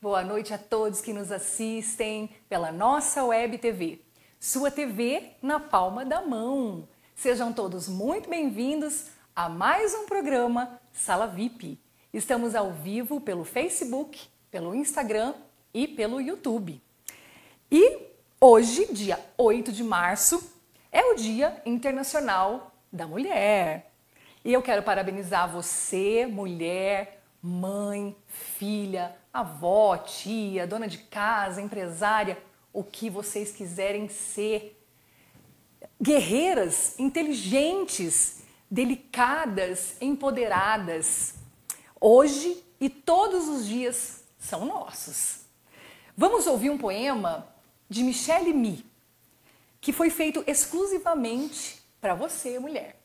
Boa noite a todos que nos assistem pela nossa Web TV, sua TV na palma da mão. Sejam todos muito bem-vindos a mais um programa Sala VIP. Estamos ao vivo pelo Facebook, pelo Instagram e pelo YouTube. E hoje, dia 8 de março, é o Dia Internacional da Mulher. E eu quero parabenizar você, mulher, mãe, filha, avó, tia, dona de casa, empresária, o que vocês quiserem ser. Guerreiras, inteligentes, delicadas, empoderadas. Hoje e todos os dias são nossos. Vamos ouvir um poema de Michelle My, que foi feito exclusivamente para você, mulher.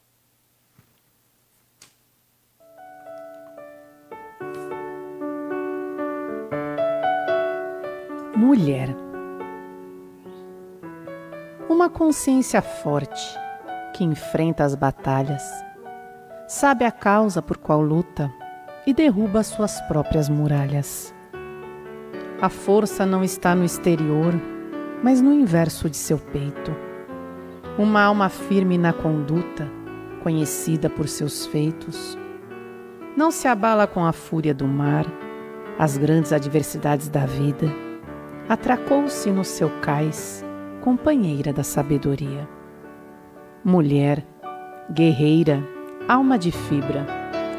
Mulher. Uma consciência forte que enfrenta as batalhas, sabe a causa por qual luta e derruba suas próprias muralhas. A força não está no exterior, mas no inverso de seu peito. Uma alma firme na conduta, conhecida por seus feitos. Não se abala com a fúria do mar, as grandes adversidades da vida. Atracou-se no seu cais, companheira da sabedoria. Mulher, guerreira, alma de fibra,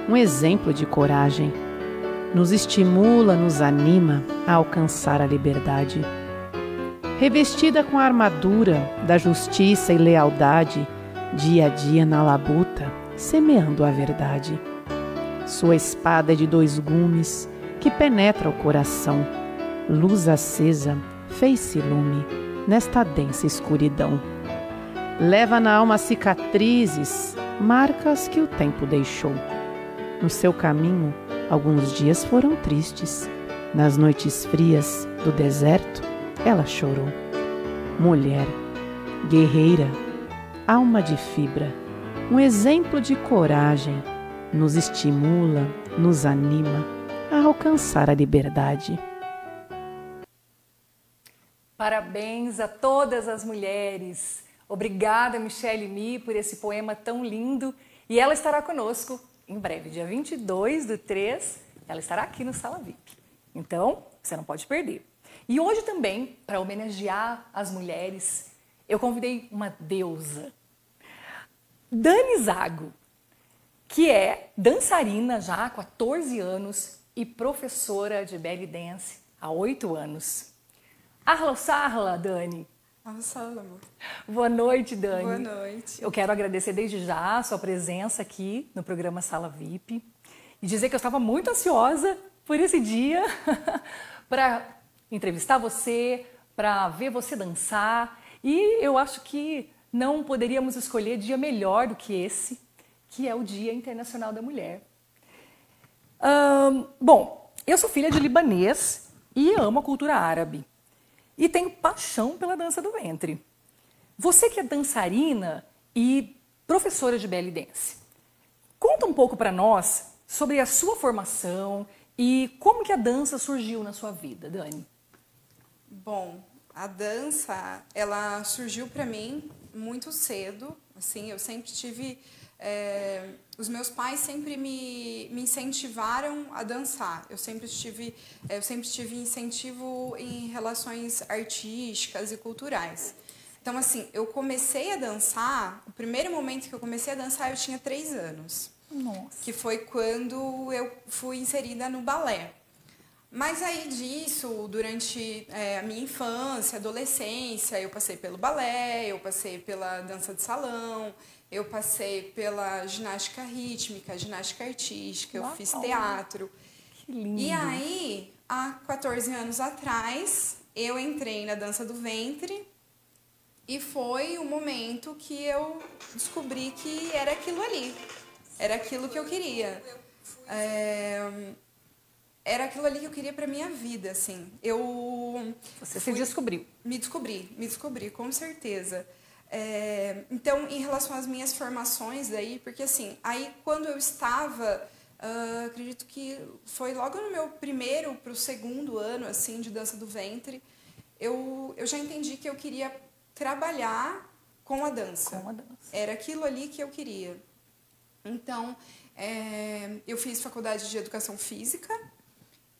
um exemplo de coragem. Nos estimula, nos anima a alcançar a liberdade. Revestida com a armadura da justiça e lealdade, dia a dia na labuta, semeando a verdade. Sua espada é de 2 gumes que penetra o coração. Luz acesa, fez-se lume nesta densa escuridão. Leva na alma cicatrizes, marcas que o tempo deixou. No seu caminho, alguns dias foram tristes. Nas noites frias do deserto, ela chorou. Mulher, guerreira, alma de fibra, um exemplo de coragem, nos estimula, nos anima a alcançar a liberdade. Parabéns a todas as mulheres. Obrigada, Michelle My, por esse poema tão lindo. E ela estará conosco em breve, dia 22/3, ela estará aqui no Sala VIP. Então, você não pode perder. E hoje também, para homenagear as mulheres, eu convidei uma deusa, Dani Zago, que é dançarina já há 14 anos e professora de belly dance há 8 anos. Ahla Sahla, Dani! Salamo. Boa noite, Dani. Boa noite. Eu quero agradecer desde já a sua presença aqui no programa Sala VIP e dizer que eu estava muito ansiosa por esse dia para entrevistar você, para ver você dançar, e eu acho que não poderíamos escolher dia melhor do que esse, que é o Dia Internacional da Mulher. Bom, eu sou filha de libanês e amo a cultura árabe. E tenho paixão pela dança do ventre. Você que é dançarina e professora de belly dance, conta um pouco para nós sobre a sua formação e como que a dança surgiu na sua vida, Dani. Bom, a dança, ela surgiu para mim muito cedo. Assim, eu sempre tive... os meus pais sempre me incentivaram a dançar. Eu sempre tive incentivo em relações artísticas e culturais. Então, assim, eu comecei a dançar, o primeiro momento que eu comecei a dançar, eu tinha 3 anos. Nossa. Que foi quando eu fui inserida no balé. Mas aí disso, durante a minha infância, adolescência, eu passei pelo balé, eu passei pela dança de salão, eu passei pela ginástica rítmica, ginástica artística, eu fiz teatro. Que lindo. E aí, há 14 anos atrás, eu entrei na dança do ventre e foi o momento que eu descobri que era aquilo ali. Era aquilo que eu queria. Era aquilo ali que eu queria para minha vida, assim. Você se descobriu. Me descobri, com certeza. Então, em relação às minhas formações daí, porque assim, aí quando eu estava, acredito que foi logo no meu primeiro para o segundo ano, assim, de dança do ventre, eu já entendi que eu queria trabalhar com a dança. Com a dança. Era aquilo ali que eu queria. Então, eu fiz faculdade de educação física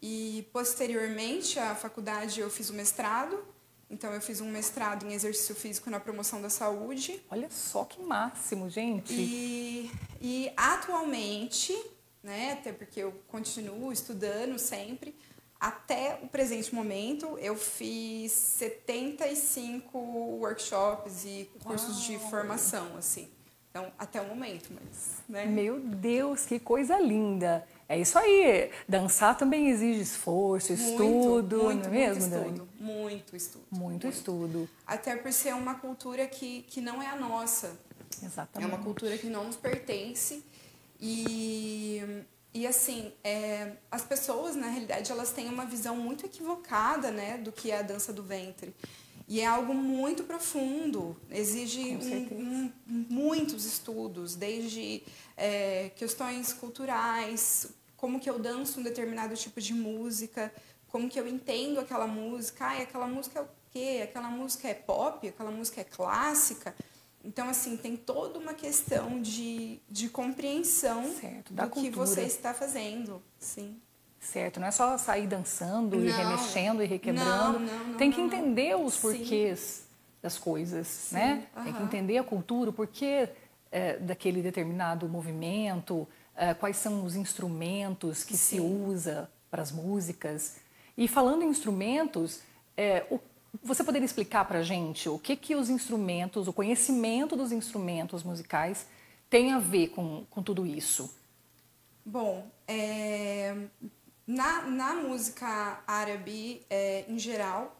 e, posteriormente à faculdade, eu fiz o mestrado. Então, eu fiz um mestrado em exercício físico na promoção da saúde. Olha só que máximo, gente. E atualmente, né, até porque eu continuo estudando sempre, até o presente momento, eu fiz 75 workshops e cursos de formação, assim. Então, até o momento, mas... Né? Meu Deus, que coisa linda. É isso aí. Dançar também exige esforço, estudo, não é mesmo, Dani? Muito estudo. Muito estudo. Até por ser uma cultura que não é a nossa. Exatamente. É uma cultura que não nos pertence. E assim, as pessoas, na realidade, elas têm uma visão muito equivocada, né, do que é a dança do ventre. E é algo muito profundo, exige muitos estudos, desde questões culturais, como que eu danço um determinado tipo de música, como que eu entendo aquela música, aquela música é o quê? Aquela música é pop? Aquela música é clássica? Então, assim, tem toda uma questão de compreensão da do cultura. que você está fazendo, sim. Certo, não é só sair dançando e remexendo e requebrando. Não, tem que entender os porquês das coisas, sim, né? Tem que entender a cultura, o porquê daquele determinado movimento, quais são os instrumentos que se usa para as músicas. E falando em instrumentos, você poderia explicar para a gente o que os instrumentos, o conhecimento dos instrumentos musicais tem a ver com tudo isso? Bom, na música árabe, em geral,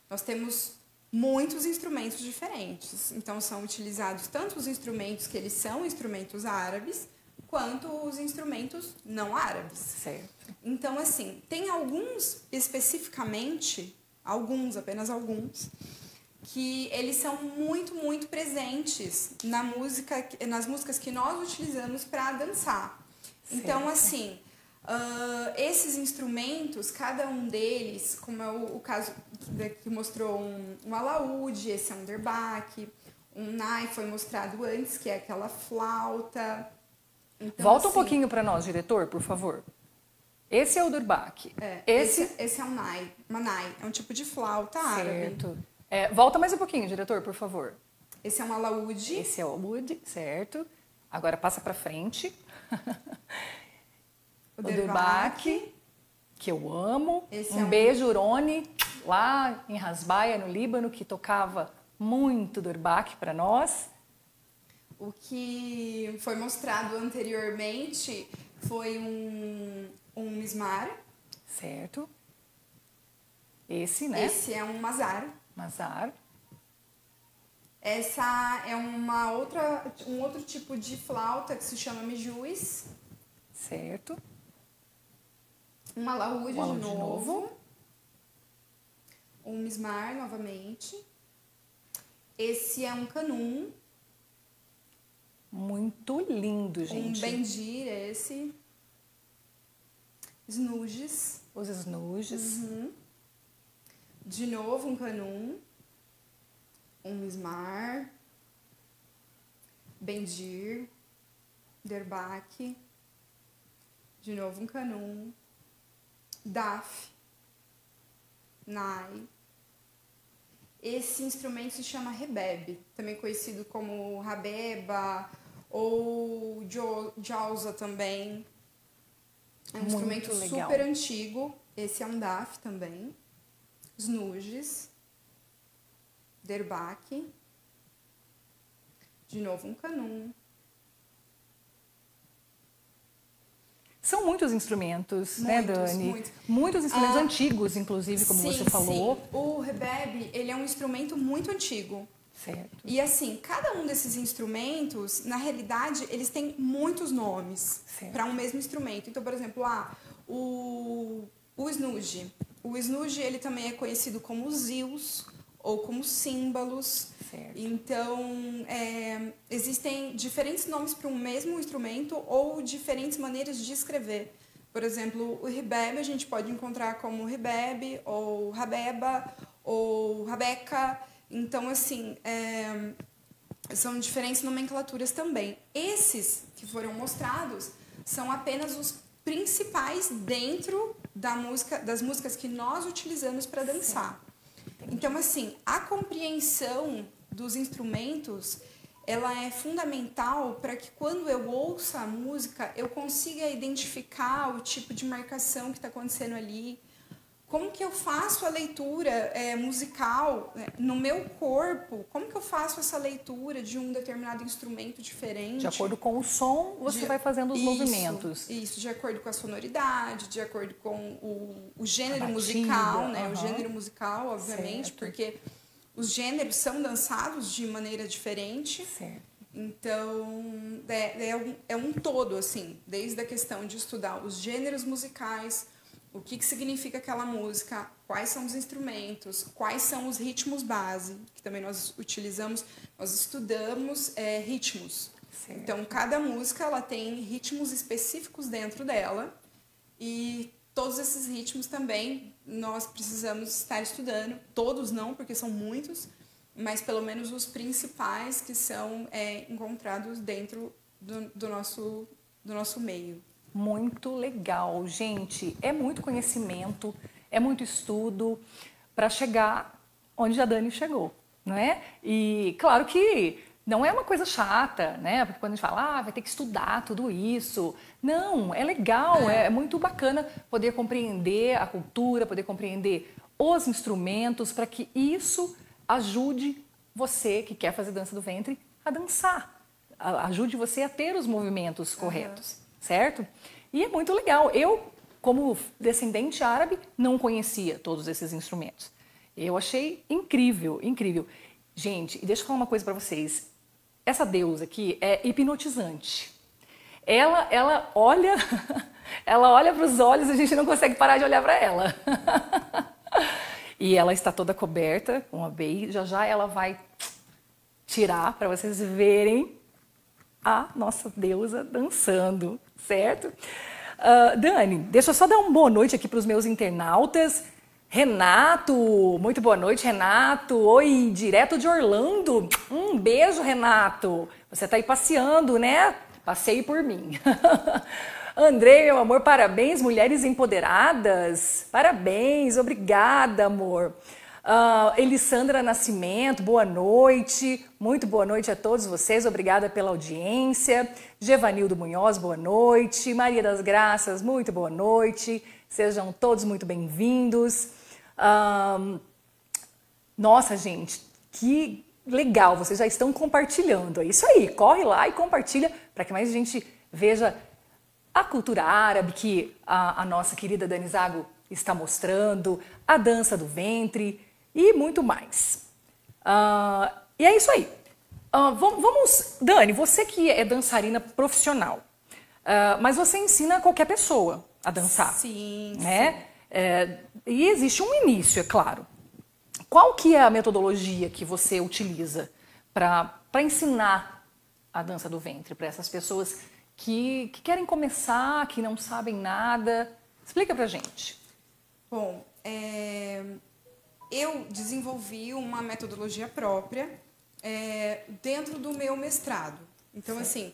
nós temos muitos instrumentos diferentes. Então, são utilizados tanto os instrumentos que eles são instrumentos árabes, quanto os instrumentos não árabes. Certo. Então, assim, tem alguns especificamente, apenas alguns, que eles são muito, muito presentes nas músicas que nós utilizamos para dançar. Certo. Então, assim, esses instrumentos, cada um deles, como é o caso que mostrou um alaúde, esse é um derbaque, um nai foi mostrado antes, que é aquela flauta. Então, volta um pouquinho para nós, diretor, por favor. Esse é o durbaque. Esse é um nai, uma nai, é um tipo de flauta árabe. Certo. Volta mais um pouquinho, diretor, por favor. Esse é um alaúde. Esse é o alaúde, certo. Agora passa para frente. O derbaque, que eu amo. Esse beijo, Urone. lá em Hasbaia, no Líbano, que tocava muito Durbach para nós. O que foi mostrado anteriormente foi um mismar. Certo. Esse, né? Esse é um mazar. Mazar. Essa é um outro tipo de flauta que se chama mijuis. Certo. Um alaúde de novo. Um mismar novamente. Esse é um canum. Muito lindo, gente. Um bendir, esse. Snuges. Os snuges. Uhum. De novo um canum. Um mismar. Bendir. Durbach. De novo um canum. Daf. Nai. Esse instrumento se chama rebebe, também conhecido como rabeba ou jausa também. É um instrumento super antigo. Esse é um daf também. Snuges. Durbach. De novo um canum. São muitos instrumentos, né, Dani? Muitos instrumentos antigos, inclusive, como você falou. Sim. O rebebe, ele é um instrumento muito antigo. Certo. E assim, cada um desses instrumentos, na realidade, eles têm muitos nomes para um mesmo instrumento. Então, por exemplo, o snuge. O snuge, ele também é conhecido como zils ou como címbalos. Certo. Então, existem diferentes nomes para um mesmo instrumento ou diferentes maneiras de escrever. Por exemplo, o rebebe a gente pode encontrar como rebebe, ou rabeba, ou rabeca. Então, assim, são diferentes nomenclaturas também. Esses que foram mostrados são apenas os principais dentro das músicas que nós utilizamos para dançar. Então, assim, a compreensão dos instrumentos, ela é fundamental para que quando eu ouça a música, eu consiga identificar o tipo de marcação que está acontecendo ali. Como que eu faço a leitura musical no meu corpo? Como que eu faço essa leitura de um determinado instrumento diferente? De acordo com o som, você vai fazendo os movimentos. Isso, de acordo com a sonoridade, de acordo com o gênero batida, musical, né? O gênero musical, obviamente, certo. porque os gêneros são dançados de maneira diferente. Certo. Então, é um todo, assim, desde a questão de estudar os gêneros musicais, o que significa aquela música, quais são os instrumentos, quais são os ritmos base, que também nós utilizamos, nós estudamos ritmos. Certo. Então, cada música ela tem ritmos específicos dentro dela e todos esses ritmos também nós precisamos estar estudando. Todos não, porque são muitos, mas pelo menos os principais que são encontrados dentro do nosso meio. Muito legal, gente. É muito conhecimento, é muito estudo para chegar onde a Dani chegou, não é? E claro que não é uma coisa chata, né? Porque quando a gente fala, vai ter que estudar tudo isso. Não, é legal, é muito bacana poder compreender a cultura, poder compreender os instrumentos para que isso ajude você que quer fazer dança do ventre a dançar. Ajude você a ter os movimentos corretos. Certo? E é muito legal. Eu, como descendente árabe, não conhecia todos esses instrumentos. Eu achei incrível, incrível. Gente, e deixa eu falar uma coisa para vocês. Essa deusa aqui é hipnotizante. Ela olha, ela olha para os olhos e a gente não consegue parar de olhar para ela. E ela está toda coberta com a bey. Já ela vai tirar para vocês verem a nossa deusa dançando, certo? Dani, deixa eu só dar uma boa noite aqui para os meus internautas. Renato, muito boa noite, Renato. Oi, direto de Orlando. Um beijo, Renato. Você está aí passeando, né? Passeie por mim. Andrei, meu amor, parabéns, mulheres empoderadas. Parabéns, obrigada, amor. Elissandra Nascimento, boa noite. Muito boa noite a todos vocês, obrigada pela audiência. Gevanildo Munhoz, boa noite. Maria das Graças, muito boa noite. Sejam todos muito bem-vindos. Nossa, gente, que legal, vocês já estão compartilhando. É isso aí, corre lá e compartilha para que mais gente veja a cultura árabe que a nossa querida Dani Zago está mostrando, a dança do ventre e muito mais. E é isso aí. Vamos, Dani, você que é dançarina profissional, mas você ensina qualquer pessoa a dançar. Sim, né? sim. E existe um início, é claro. Qual que é a metodologia que você utiliza para ensinar a dança do ventre para essas pessoas que querem começar, que não sabem nada? Explica pra gente. Bom, eu desenvolvi uma metodologia própria dentro do meu mestrado. Então, assim,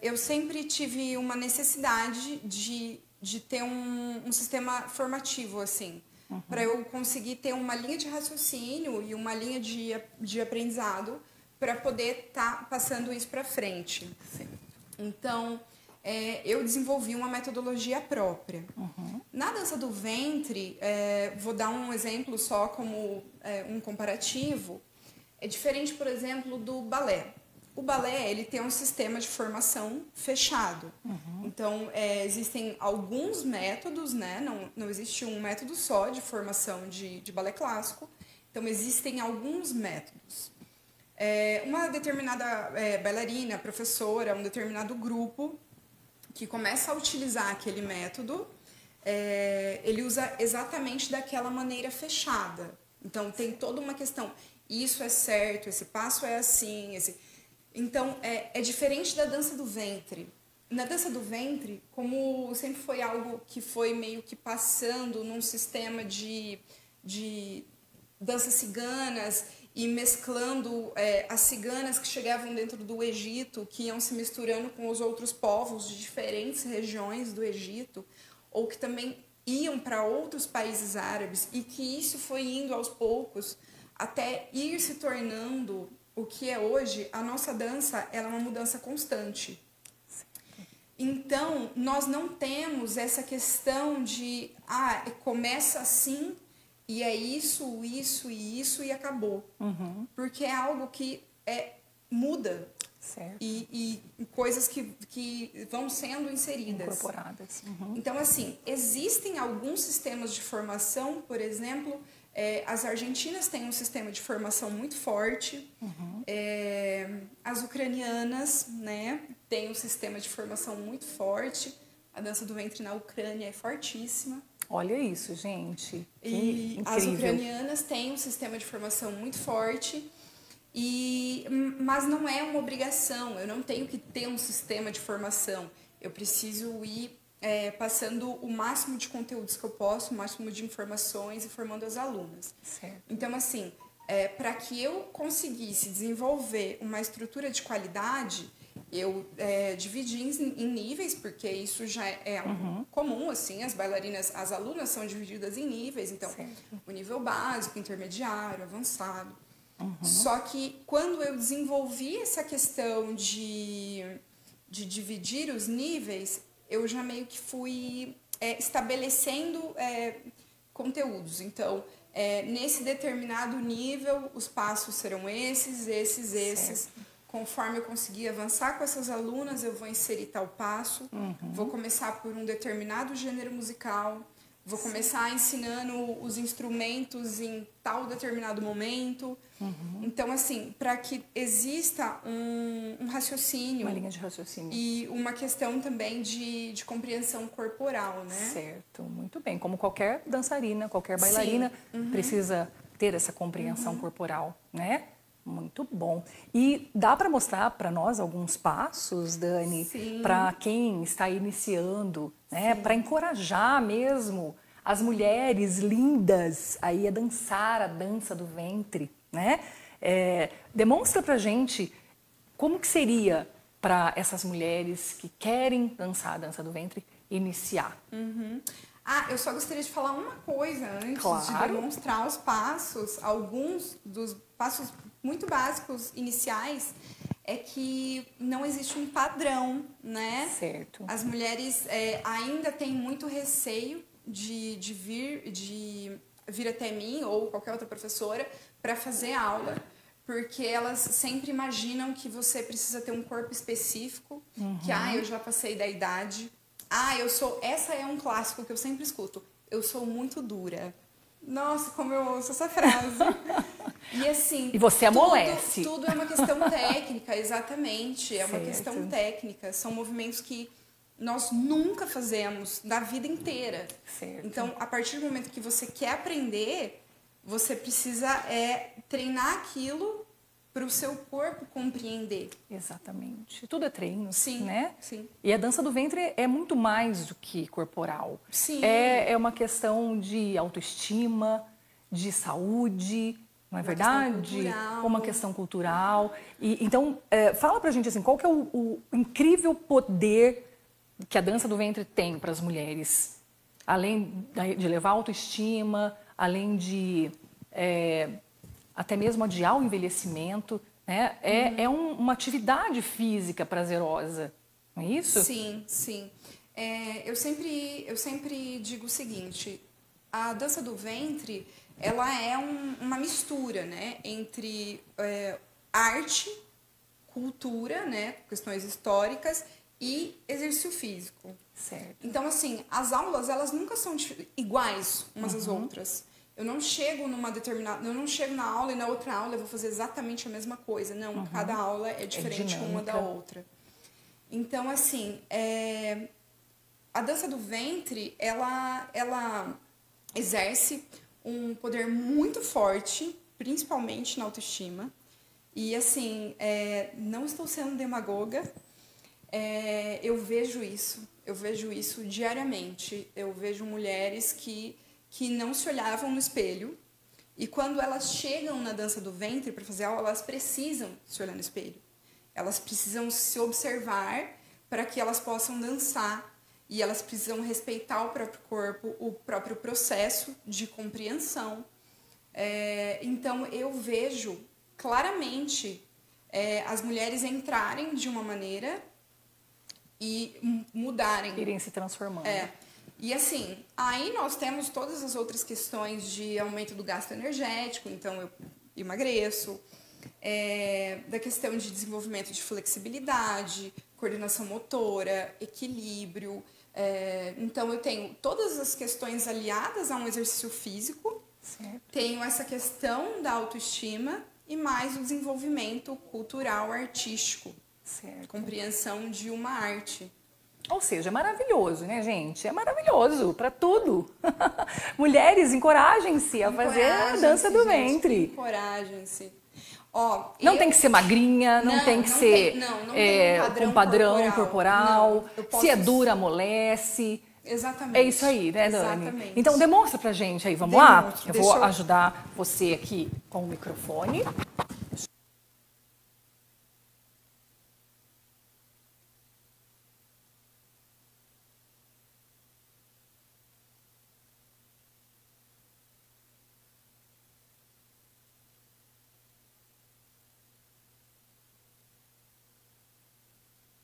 eu sempre tive uma necessidade de ter um sistema formativo, assim, para eu conseguir ter uma linha de raciocínio e uma linha de aprendizado para poder estar passando isso para frente. Sim. Então, eu desenvolvi uma metodologia própria. Na dança do ventre, vou dar um exemplo só como um comparativo. É diferente, por exemplo, do balé. O balé, ele tem um sistema de formação fechado. Então, existem alguns métodos, né? Não existe um método só de formação de balé clássico. Então, existem alguns métodos. Uma determinada bailarina, professora, um determinado grupo que começa a utilizar aquele método, ele usa exatamente daquela maneira fechada. Então, tem toda uma questão. Isso é certo, esse passo é assim, Então, é diferente da dança do ventre. Na dança do ventre, como sempre foi algo que foi meio que passando num sistema de danças ciganas e mesclando as ciganas que chegavam dentro do Egito, que iam se misturando com os outros povos de diferentes regiões do Egito, ou que também iam para outros países árabes, e que isso foi indo aos poucos até ir se tornando o que é hoje. A nossa dança, ela é uma mudança constante. Então, nós não temos essa questão de, começa assim, e é isso e acabou. Porque é algo que muda. Certo. E coisas que vão sendo inseridas. Incorporadas. Então, assim, existem alguns sistemas de formação, por exemplo, as argentinas têm um sistema de formação muito forte, as ucranianas, né, têm um sistema de formação muito forte, a dança do ventre na Ucrânia é fortíssima. Olha isso, gente. E incrível. as ucranianas têm um sistema de formação muito forte, mas não é uma obrigação, eu não tenho que ter um sistema de formação, eu preciso ir passando o máximo de conteúdos que eu posso, o máximo de informações e formando as alunas. Certo. Então, assim, para que eu conseguisse desenvolver uma estrutura de qualidade, eu dividi em níveis, porque isso já é comum, assim, as bailarinas, as alunas são divididas em níveis, então, o nível básico, intermediário, avançado. Só que quando eu desenvolvi essa questão de dividir os níveis, eu já meio que fui estabelecendo conteúdos. Então, nesse determinado nível, os passos serão esses. Conforme eu conseguir avançar com essas alunas, eu vou inserir tal passo. Vou começar por um determinado gênero musical. Vou começar ensinando os instrumentos em tal determinado momento. Então, assim, para que exista um raciocínio. Uma linha de raciocínio. E uma questão também de compreensão corporal, né? Certo, muito bem. Como qualquer dançarina, qualquer bailarina precisa ter essa compreensão corporal, né? Muito bom. E dá para mostrar para nós alguns passos, Dani, para quem está iniciando, né? Para encorajar mesmo as mulheres lindas aí a dançar a dança do ventre, né? Demonstra para gente como que seria para essas mulheres que querem dançar a dança do ventre iniciar. Eu só gostaria de falar uma coisa antes de demonstrar os passos, alguns dos passos muito básicos iniciais, é que não existe um padrão, né? Certo. As mulheres ainda têm muito receio de vir até mim ou qualquer outra professora para fazer aula, porque elas sempre imaginam que você precisa ter um corpo específico, que eu já passei da idade. Essa é um clássico que eu sempre escuto. Eu sou muito dura. Nossa, como eu ouço essa frase. E assim... E você amolece. Tudo é uma questão técnica, exatamente. É uma questão técnica. São movimentos que nós nunca fazemos na vida inteira. Certo. Então, a partir do momento que você quer aprender, você precisa treinar aquilo para o seu corpo compreender. Exatamente. Tudo é treino, sim, né? Sim. E a dança do ventre é muito mais do que corporal. Sim. É uma questão de autoestima, de saúde, não é verdade? Uma questão cultural. Então, fala pra gente assim, qual que é o incrível poder que a dança do ventre tem para as mulheres? Além de levar autoestima, além de... até mesmo adiar o envelhecimento, né? É uma atividade física prazerosa, não é isso? Sim, sim. Eu sempre digo o seguinte, a dança do ventre, ela é uma mistura, né? Entre arte, cultura, né? Questões históricas e exercício físico. Certo. Então, assim, as aulas, elas nunca são iguais umas às outras. Eu não chego na aula e na outra aula eu vou fazer exatamente a mesma coisa. Não, cada aula é diferente uma da outra. Então, assim, a dança do ventre, ela exerce um poder muito forte, principalmente na autoestima. E, assim, não estou sendo demagoga, eu vejo isso diariamente. Eu vejo mulheres que não se olhavam no espelho, e quando elas chegam na dança do ventre para fazer aula, elas precisam se olhar no espelho. Elas precisam se observar para que elas possam dançar, e elas precisam respeitar o próprio corpo, o próprio processo de compreensão. Então, eu vejo claramente as mulheres entrarem de uma maneira e mudarem. Irem se transformando. E assim, aí nós temos todas as outras questões de aumento do gasto energético, então eu emagreço, da questão de desenvolvimento de flexibilidade, coordenação motora, equilíbrio. Então eu tenho todas as questões aliadas a um exercício físico, certo. Tenho essa questão da autoestima e mais o desenvolvimento cultural, artístico, certo. Compreensão de uma arte. Ou seja, é maravilhoso, né, gente? É maravilhoso para tudo. Mulheres, encorajem-se a fazer a dança do ventre. Encorajem-se. Não tem que ser magrinha, não tem que ser com padrão corporal. Se é dura, amolece. Exatamente. É isso aí, né, Dani? Exatamente. Então demonstra pra gente aí, vamos lá? Eu vou ajudar você aqui com o microfone.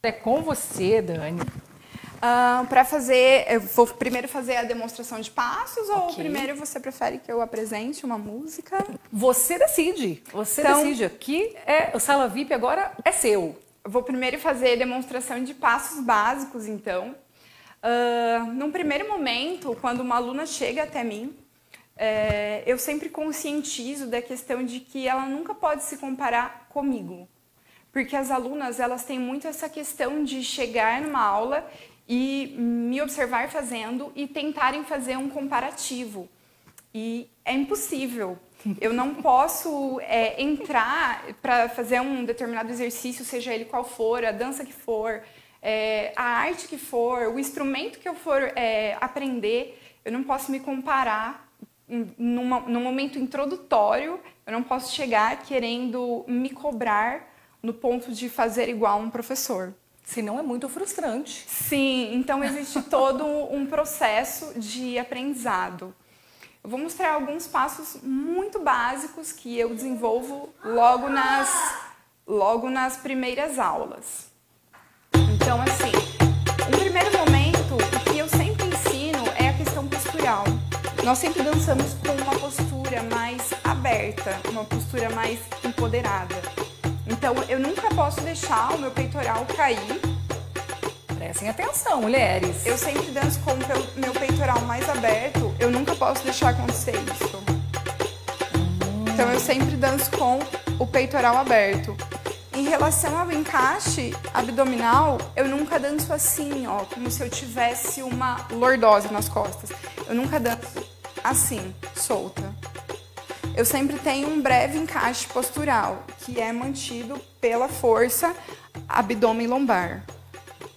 É com você, Dani. Para fazer, eu vou primeiro fazer a demonstração de passos, ou primeiro você prefere que eu apresente uma música? Você decide. Você decide. Aqui o Sala VIP agora é seu. Eu vou primeiro fazer a demonstração de passos básicos, então. Num primeiro momento, quando uma aluna chega até mim, eu sempre conscientizo da questão de que ela nunca pode se comparar comigo. Porque as alunas, elas têm muito essa questão de chegar numa aula e me observar fazendo e tentarem fazer um comparativo. E é impossível. Eu não posso entrar para fazer um determinado exercício, seja ele qual for, a dança que for, a arte que for, o instrumento que eu for aprender, eu não posso me comparar num momento introdutório, eu não posso chegar querendo me cobrar no ponto de fazer igual um professor. Senão é muito frustrante. Sim, então existe todo um processo de aprendizado. Eu vou mostrar alguns passos muito básicos que eu desenvolvo logo nas primeiras aulas. Então, assim, no primeiro momento, o que eu sempre ensino é a questão postural. nós sempre dançamos com uma postura mais aberta, uma postura mais empoderada. Então, eu nunca posso deixar o meu peitoral cair. Prestem atenção, mulheres. Eu sempre danço com o meu peitoral mais aberto, eu nunca posso deixar acontecer isso. Então, eu sempre danço com o peitoral aberto. Em relação ao encaixe abdominal, eu nunca danço assim, ó, como se eu tivesse uma lordose nas costas. Eu nunca danço assim, solta. Eu sempre tenho um breve encaixe postural, que é mantido pela força abdômen lombar,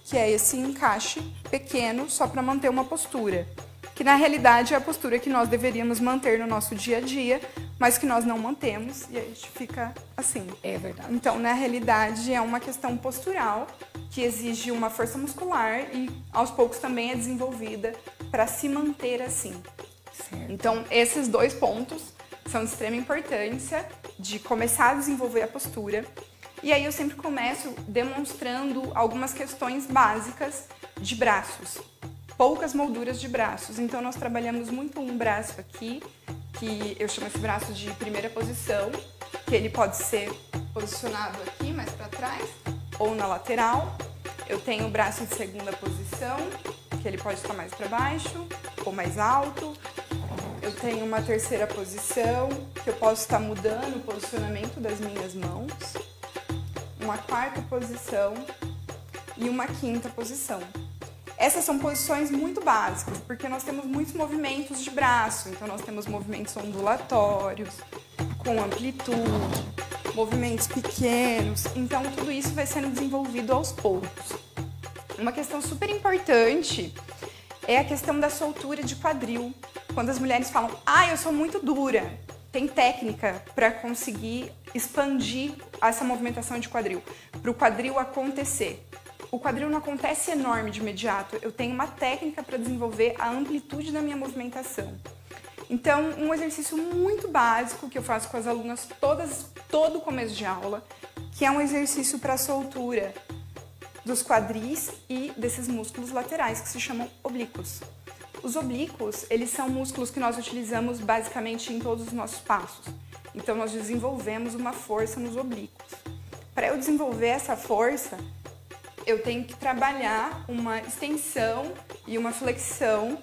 que é esse encaixe pequeno só para manter uma postura, que na realidade é a postura que nós deveríamos manter no nosso dia a dia, mas que nós não mantemos e a gente fica assim. É verdade. Então, na realidade, é uma questão postural que exige uma força muscular e aos poucos também é desenvolvida para se manter assim. Certo. Então, esses dois pontos são de extrema importância de começar a desenvolver a postura. E aí eu sempre começo demonstrando algumas questões básicas de braços, poucas molduras de braços. Então nós trabalhamos muito um braço aqui, que eu chamo esse braço de primeira posição, que ele pode ser posicionado aqui, mais para trás, ou na lateral. Eu tenho o braço de segunda posição, que ele pode estar mais para baixo ou mais alto. Eu tenho uma terceira posição, que eu posso estar mudando o posicionamento das minhas mãos. Uma quarta posição e uma quinta posição. Essas são posições muito básicas, porque nós temos muitos movimentos de braço. Então, nós temos movimentos ondulatórios, com amplitude, movimentos pequenos. Então, tudo isso vai sendo desenvolvido aos poucos. Uma questão super importante é a questão da soltura de quadril. Quando as mulheres falam, eu sou muito dura, tem técnica para conseguir expandir essa movimentação de quadril, para o quadril acontecer. O quadril não acontece enorme de imediato, eu tenho uma técnica para desenvolver a amplitude da minha movimentação. Então, um exercício muito básico que eu faço com as alunas todo começo de aula, que é um exercício para soltura dos quadris e desses músculos laterais, que se chamam oblíquos. Os oblíquos, eles são músculos que nós utilizamos basicamente em todos os nossos passos. Então, nós desenvolvemos uma força nos oblíquos. Para eu desenvolver essa força, eu tenho que trabalhar uma extensão e uma flexão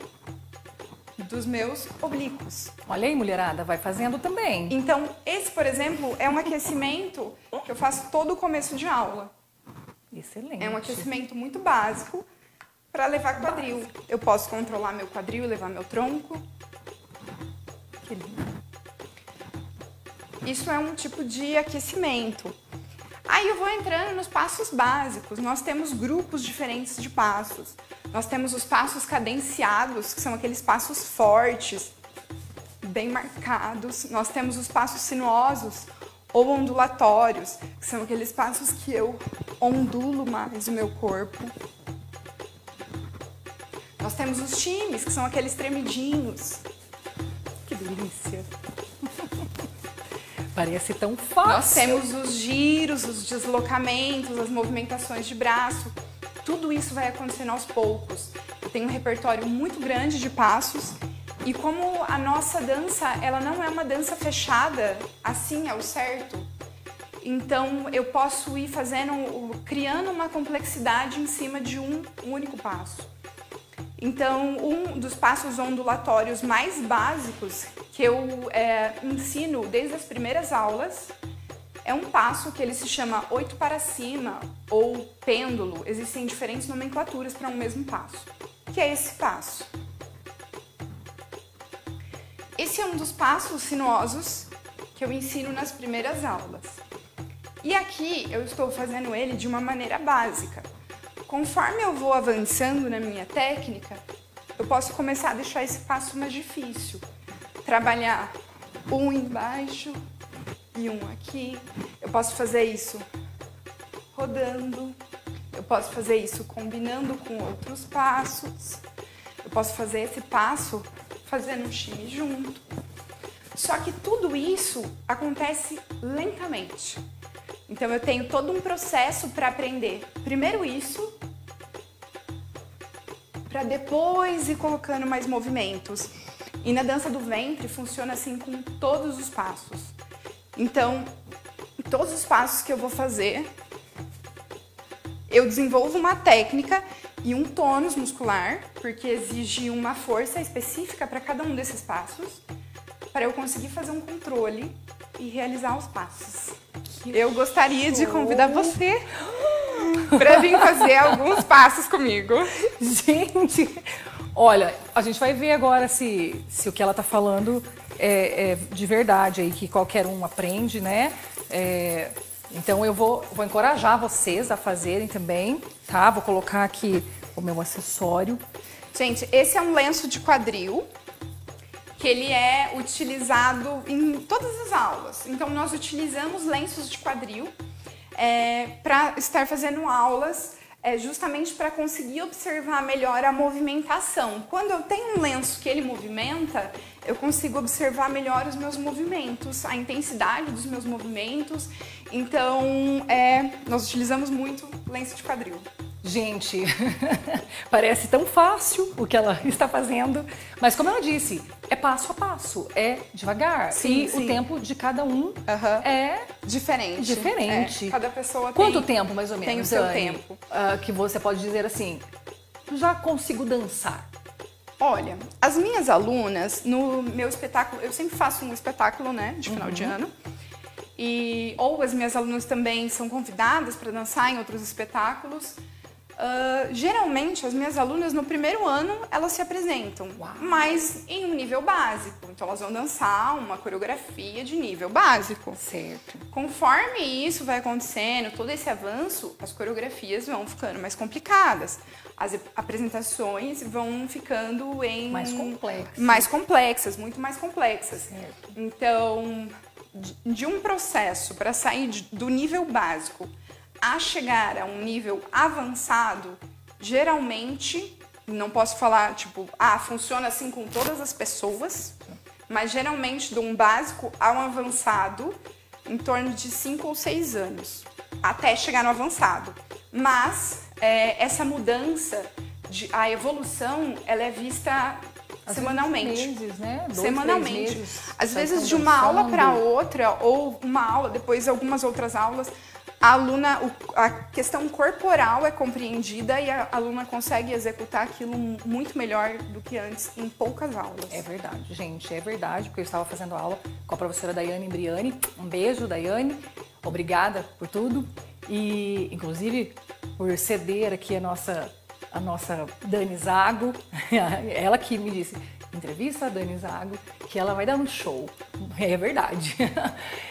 dos meus oblíquos. Olha aí, mulherada, vai fazendo também. Então, esse, por exemplo, é um aquecimento que eu faço todo o começo de aula. Excelente. É um aquecimento muito básico para levar quadril. Eu posso controlar meu quadril e levar meu tronco. Que lindo. Isso é um tipo de aquecimento. Aí eu vou entrando nos passos básicos. Nós temos grupos diferentes de passos. Nós temos os passos cadenciados, que são aqueles passos fortes, bem marcados. Nós temos os passos sinuosos ou ondulatórios, que são aqueles passos que eu ondulo mais o meu corpo. Nós temos os times, que são aqueles tremidinhos. Que delícia. Parece tão fácil. Nós temos os giros, os deslocamentos, as movimentações de braço. Tudo isso vai acontecendo aos poucos. Eu tenho um repertório muito grande de passos e como a nossa dança, ela não é uma dança fechada, assim ao certo, então eu posso ir criando uma complexidade em cima de um único passo. Então, um dos passos ondulatórios mais básicos que eu ensino desde as primeiras aulas é um passo que ele se chama 8 para cima ou pêndulo. Existem diferentes nomenclaturas para um mesmo passo, que é esse passo. Esse é um dos passos sinuosos que eu ensino nas primeiras aulas. E aqui eu estou fazendo ele de uma maneira básica. Conforme eu vou avançando na minha técnica, eu posso começar a deixar esse passo mais difícil. Trabalhar um embaixo e um aqui. Eu posso fazer isso rodando. Eu posso fazer isso combinando com outros passos. Eu posso fazer esse passo fazendo um time junto. Só que tudo isso acontece lentamente. Então eu tenho todo um processo para aprender. Primeiro isso, para depois ir colocando mais movimentos. E na dança do ventre funciona assim com todos os passos. Então, todos os passos que eu vou fazer, eu desenvolvo uma técnica e um tônus muscular, porque exige uma força específica para cada um desses passos, para eu conseguir fazer um controle e realizar os passos. Eu gostaria de convidar você para vir fazer alguns passos comigo. Gente, olha, a gente vai ver agora se o que ela tá falando é de verdade aí, que qualquer um aprende, né? Então eu vou encorajar vocês a fazerem também, tá? Vou colocar aqui o meu acessório. Gente, esse é um lenço de quadril, que ele é utilizado em todas as aulas. Então, nós utilizamos lenços de quadril para estar fazendo aulas justamente para conseguir observar melhor a movimentação. Quando eu tenho um lenço que ele movimenta, eu consigo observar melhor os meus movimentos, a intensidade dos meus movimentos. Então, nós utilizamos muito lenço de quadril. Gente, parece tão fácil o que ela está fazendo, mas como ela disse, é passo a passo, é devagar. Sim, e o tempo de cada um é diferente. Cada pessoa Quanto tempo, mais ou menos, tem o seu Dani, tempo. Que você pode dizer assim, já consigo dançar? Olha, as minhas alunas, no meu espetáculo, eu sempre faço um espetáculo, né, de final de ano, ou as minhas alunas também são convidadas para dançar em outros espetáculos. Geralmente, as minhas alunas, no primeiro ano, elas se apresentam, mas em um nível básico. Então, elas vão dançar uma coreografia de nível básico. Certo. Conforme isso vai acontecendo, todo esse avanço, as coreografias vão ficando mais complicadas. As apresentações vão ficando mais complexas, muito mais complexas. Certo. Então, de um processo para sair do nível básico a chegar a um nível avançado, geralmente, não posso falar, tipo, funciona assim com todas as pessoas, mas geralmente de um básico a um avançado, em torno de 5 ou 6 anos, até chegar no avançado. Mas essa mudança, a evolução, ela é vista semanalmente. Meses, né? 2, semanalmente. 3 meses, às vezes de uma aula para outra, ou uma aula, depois algumas outras aulas, a questão corporal é compreendida e a aluna consegue executar aquilo muito melhor do que antes, em poucas aulas. É verdade, gente, é verdade, porque eu estava fazendo aula com a professora Daiane Imbriani. Um beijo, Daiane. Obrigada por tudo. E, inclusive, por ceder aqui a nossa Dani Zago. Ela que me disse, entrevista a Dani Zago, que ela vai dar um show. É verdade.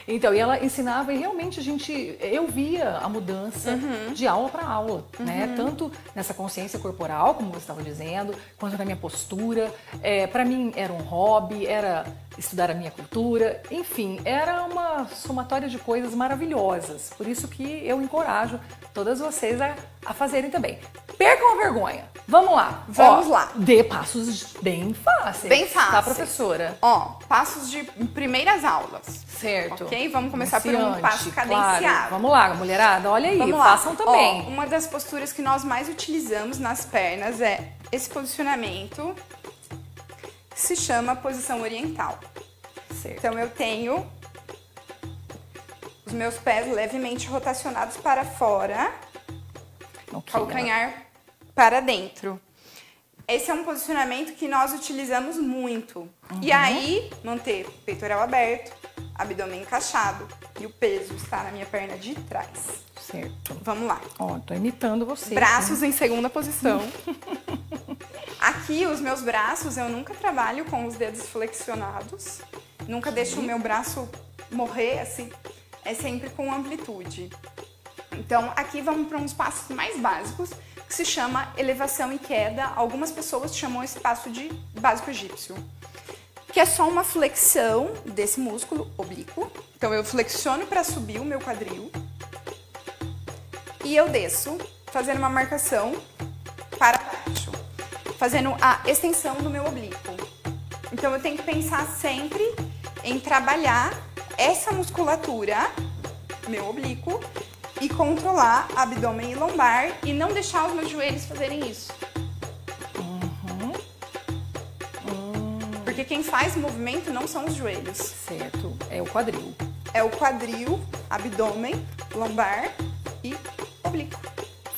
Então, e ela ensinava e realmente eu via a mudança de aula para aula, né? Tanto nessa consciência corporal, como você estava dizendo, quanto na minha postura. Para mim era um hobby, era estudar a minha cultura, enfim, era uma somatória de coisas maravilhosas. Por isso que eu encorajo todas vocês a fazerem também. Percam a vergonha. Vamos lá. Vamos lá. Dê passos bem fáceis. Bem fáceis. Tá, professora? Passos de primeiras aulas. Certo. Ok? Vamos começar por um passo cadenciado. Claro. Vamos lá, mulherada. Olha aí, façam também. Uma das posturas que nós mais utilizamos nas pernas é esse posicionamento, que se chama posição oriental. Certo. Então, eu tenho os meus pés levemente rotacionados para fora, calcanhar para dentro. Esse é um posicionamento que nós utilizamos muito. E aí, manter peitoral aberto, abdômen encaixado e o peso está na minha perna de trás. Certo. Vamos lá. Tô imitando você. Braços em segunda posição. Aqui, os meus braços, eu nunca trabalho com os dedos flexionados. Nunca deixo o meu braço morrer assim. É sempre com amplitude. Então, aqui vamos para uns passos mais básicos, que se chama elevação e queda. Algumas pessoas chamam esse passo de básico egípcio, que é só uma flexão desse músculo oblíquo. Então, eu flexiono para subir o meu quadril e eu desço, fazendo uma marcação para baixo, fazendo a extensão do meu oblíquo. Então, eu tenho que pensar sempre em trabalhar essa musculatura, meu oblíquo, e controlar abdômen e lombar e não deixar os meus joelhos fazerem isso. Porque Porque quem faz o movimento não são os joelhos. Certo, é o quadril. É o quadril, abdômen, lombar e oblíquo.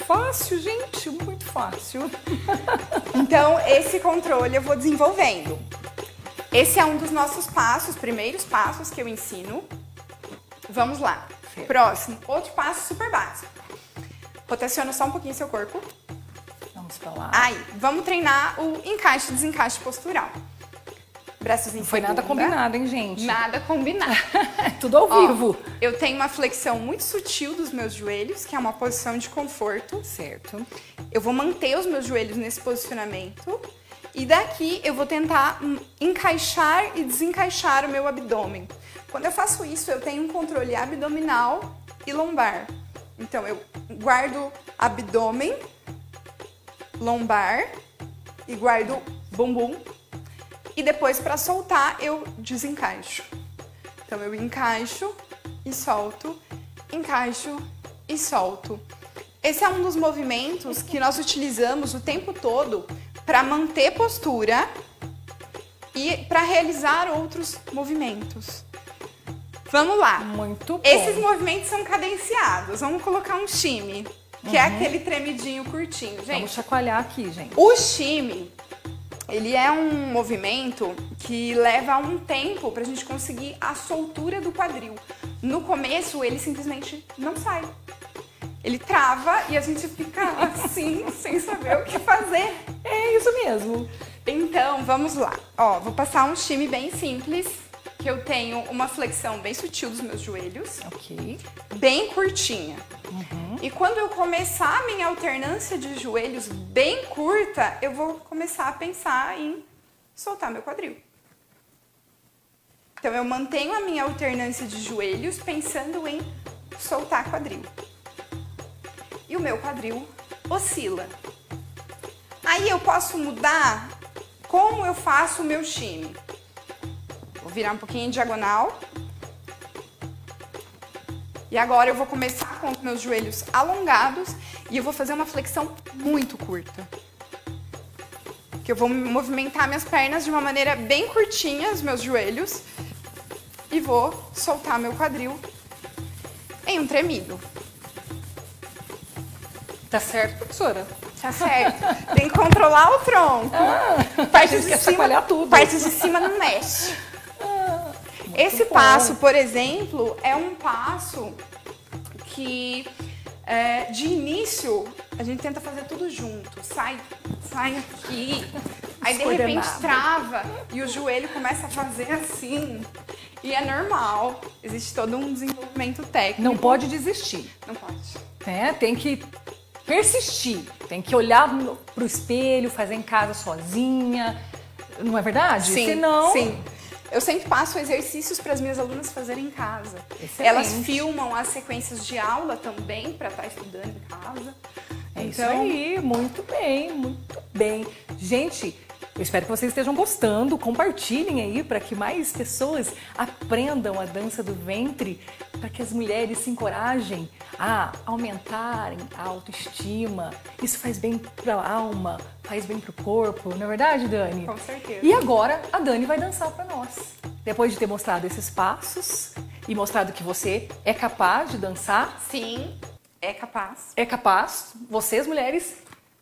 Fácil, gente, muito fácil. Então, esse controle eu vou desenvolvendo. Esse é um dos nossos passos, primeiros passos que eu ensino. Vamos lá. Certo. Próximo, outro passo super básico. Rotaciona só um pouquinho seu corpo. Vamos pra lá. Aí, vamos treinar o encaixe e desencaixe postural. Braços em Não foi nada segunda. combinado, hein, gente? Nada combinado. Tudo ao Ó, vivo. eu tenho uma flexão muito sutil dos meus joelhos, que é uma posição de conforto. Certo. Eu vou manter os meus joelhos nesse posicionamento. E daqui eu vou tentar encaixar e desencaixar o meu abdômen. Quando eu faço isso, eu tenho um controle abdominal e lombar. Então, eu guardo abdômen, lombar e guardo bumbum. E depois, para soltar, eu desencaixo. Então, eu encaixo e solto, encaixo e solto. Esse é um dos movimentos que nós utilizamos o tempo todo para manter postura e para realizar outros movimentos. Vamos lá. Muito bom. Esses movimentos são cadenciados. Vamos colocar um shimmy, que é aquele tremidinho curtinho, gente. Vamos chacoalhar aqui, gente. O shimmy, ele é um movimento que leva um tempo pra gente conseguir a soltura do quadril. No começo, ele simplesmente não sai. Ele trava e a gente fica assim, sem saber o que fazer. É isso mesmo. Então, vamos lá. Ó, vou passar um shimmy bem simples, que eu tenho uma flexão bem sutil dos meus joelhos, Ok. bem curtinha. E quando eu começar a minha alternância de joelhos bem curta, eu vou começar a pensar em soltar meu quadril. Então, eu mantenho a minha alternância de joelhos pensando em soltar quadril. E o meu quadril oscila. Aí eu posso mudar como eu faço o meu shimmy. Vou virar um pouquinho em diagonal. E agora eu vou começar com os meus joelhos alongados e eu vou fazer uma flexão muito curta. Que eu vou movimentar minhas pernas de uma maneira bem curtinha, os meus joelhos, e vou soltar meu quadril em um tremido. Tá certo, professora? Tá certo. Tem que controlar o tronco. Partes de cima, tudo. partes de cima não mexe. Esse passo, por exemplo, é um passo que de início a gente tenta fazer tudo junto. Sai aqui. Aí de repente trava e o joelho começa a fazer assim. E é normal. Existe todo um desenvolvimento técnico. Não pode desistir. Não pode. Né? Tem que persistir. Tem que olhar pro espelho, fazer em casa sozinha. Não é verdade? Sim, Senão... sim. Eu sempre passo exercícios para as minhas alunas fazerem em casa. Excelente. Elas filmam as sequências de aula também para estar estudando em casa. É isso aí, muito bem, muito bem. Gente, eu espero que vocês estejam gostando. Compartilhem aí para que mais pessoas aprendam a dança do ventre, para que as mulheres se encorajem a aumentarem a autoestima. Isso faz bem para a alma, faz bem para o corpo, não é verdade, Dani? Com certeza. E agora a Dani vai dançar para nós. Depois de ter mostrado esses passos e mostrado que você é capaz de dançar, Sim, é capaz. é capaz, vocês mulheres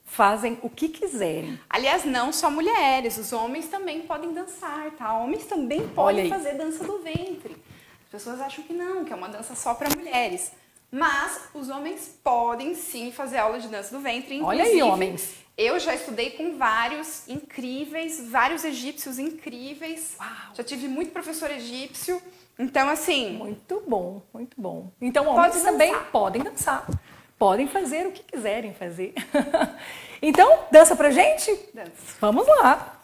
fazem o que quiserem. Aliás, não só mulheres, os homens também podem dançar, tá? Homens também podem fazer dança do ventre. As pessoas acham que não, que é uma dança só para mulheres. Mas os homens podem sim fazer aula de dança do ventre. Inclusive, Olha aí, homens. Eu já estudei com vários incríveis, vários egípcios incríveis. Uau. Já tive muito professor egípcio. Então, assim... Muito bom, muito bom. Então, Pode homens dançar. também podem dançar. Podem fazer o que quiserem fazer. Então, dança pra gente? Dança. Vamos lá.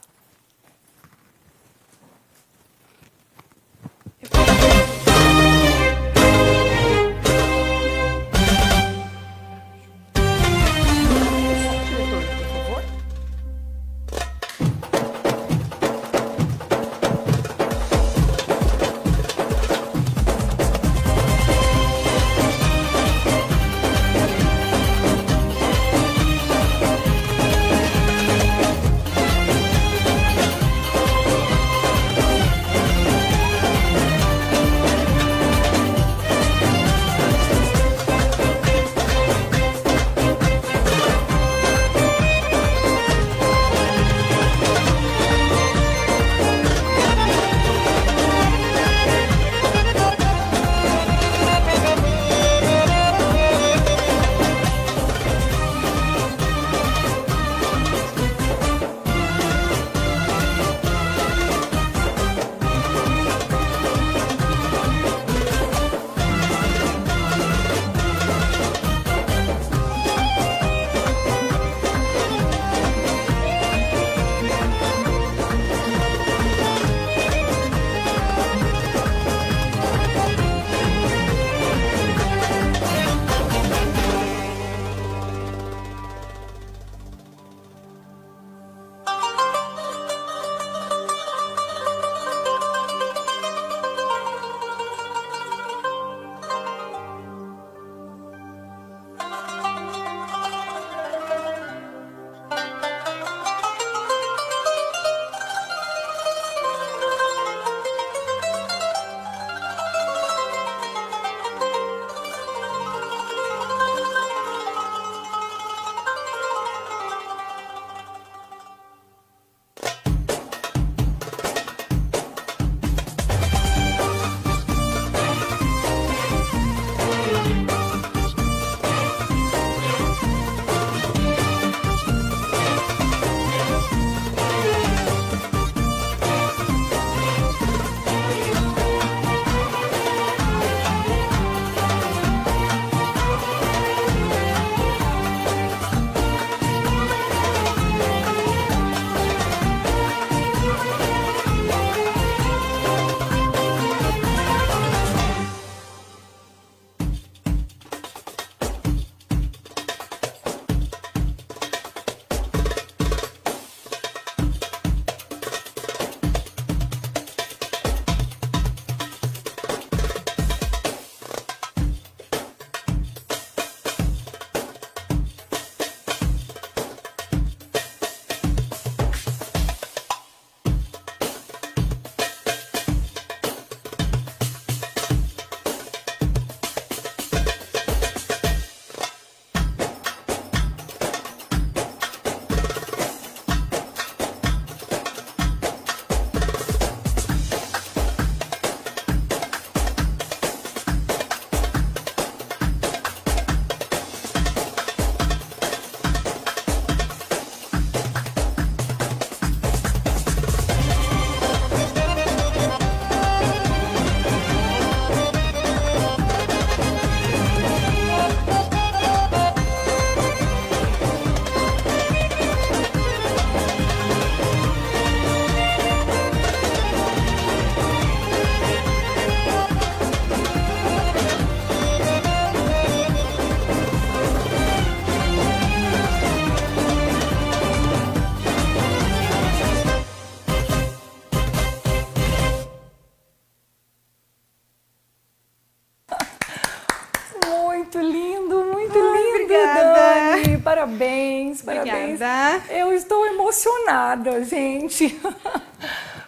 Parabéns, parabéns. Obrigada. Eu estou emocionada, gente.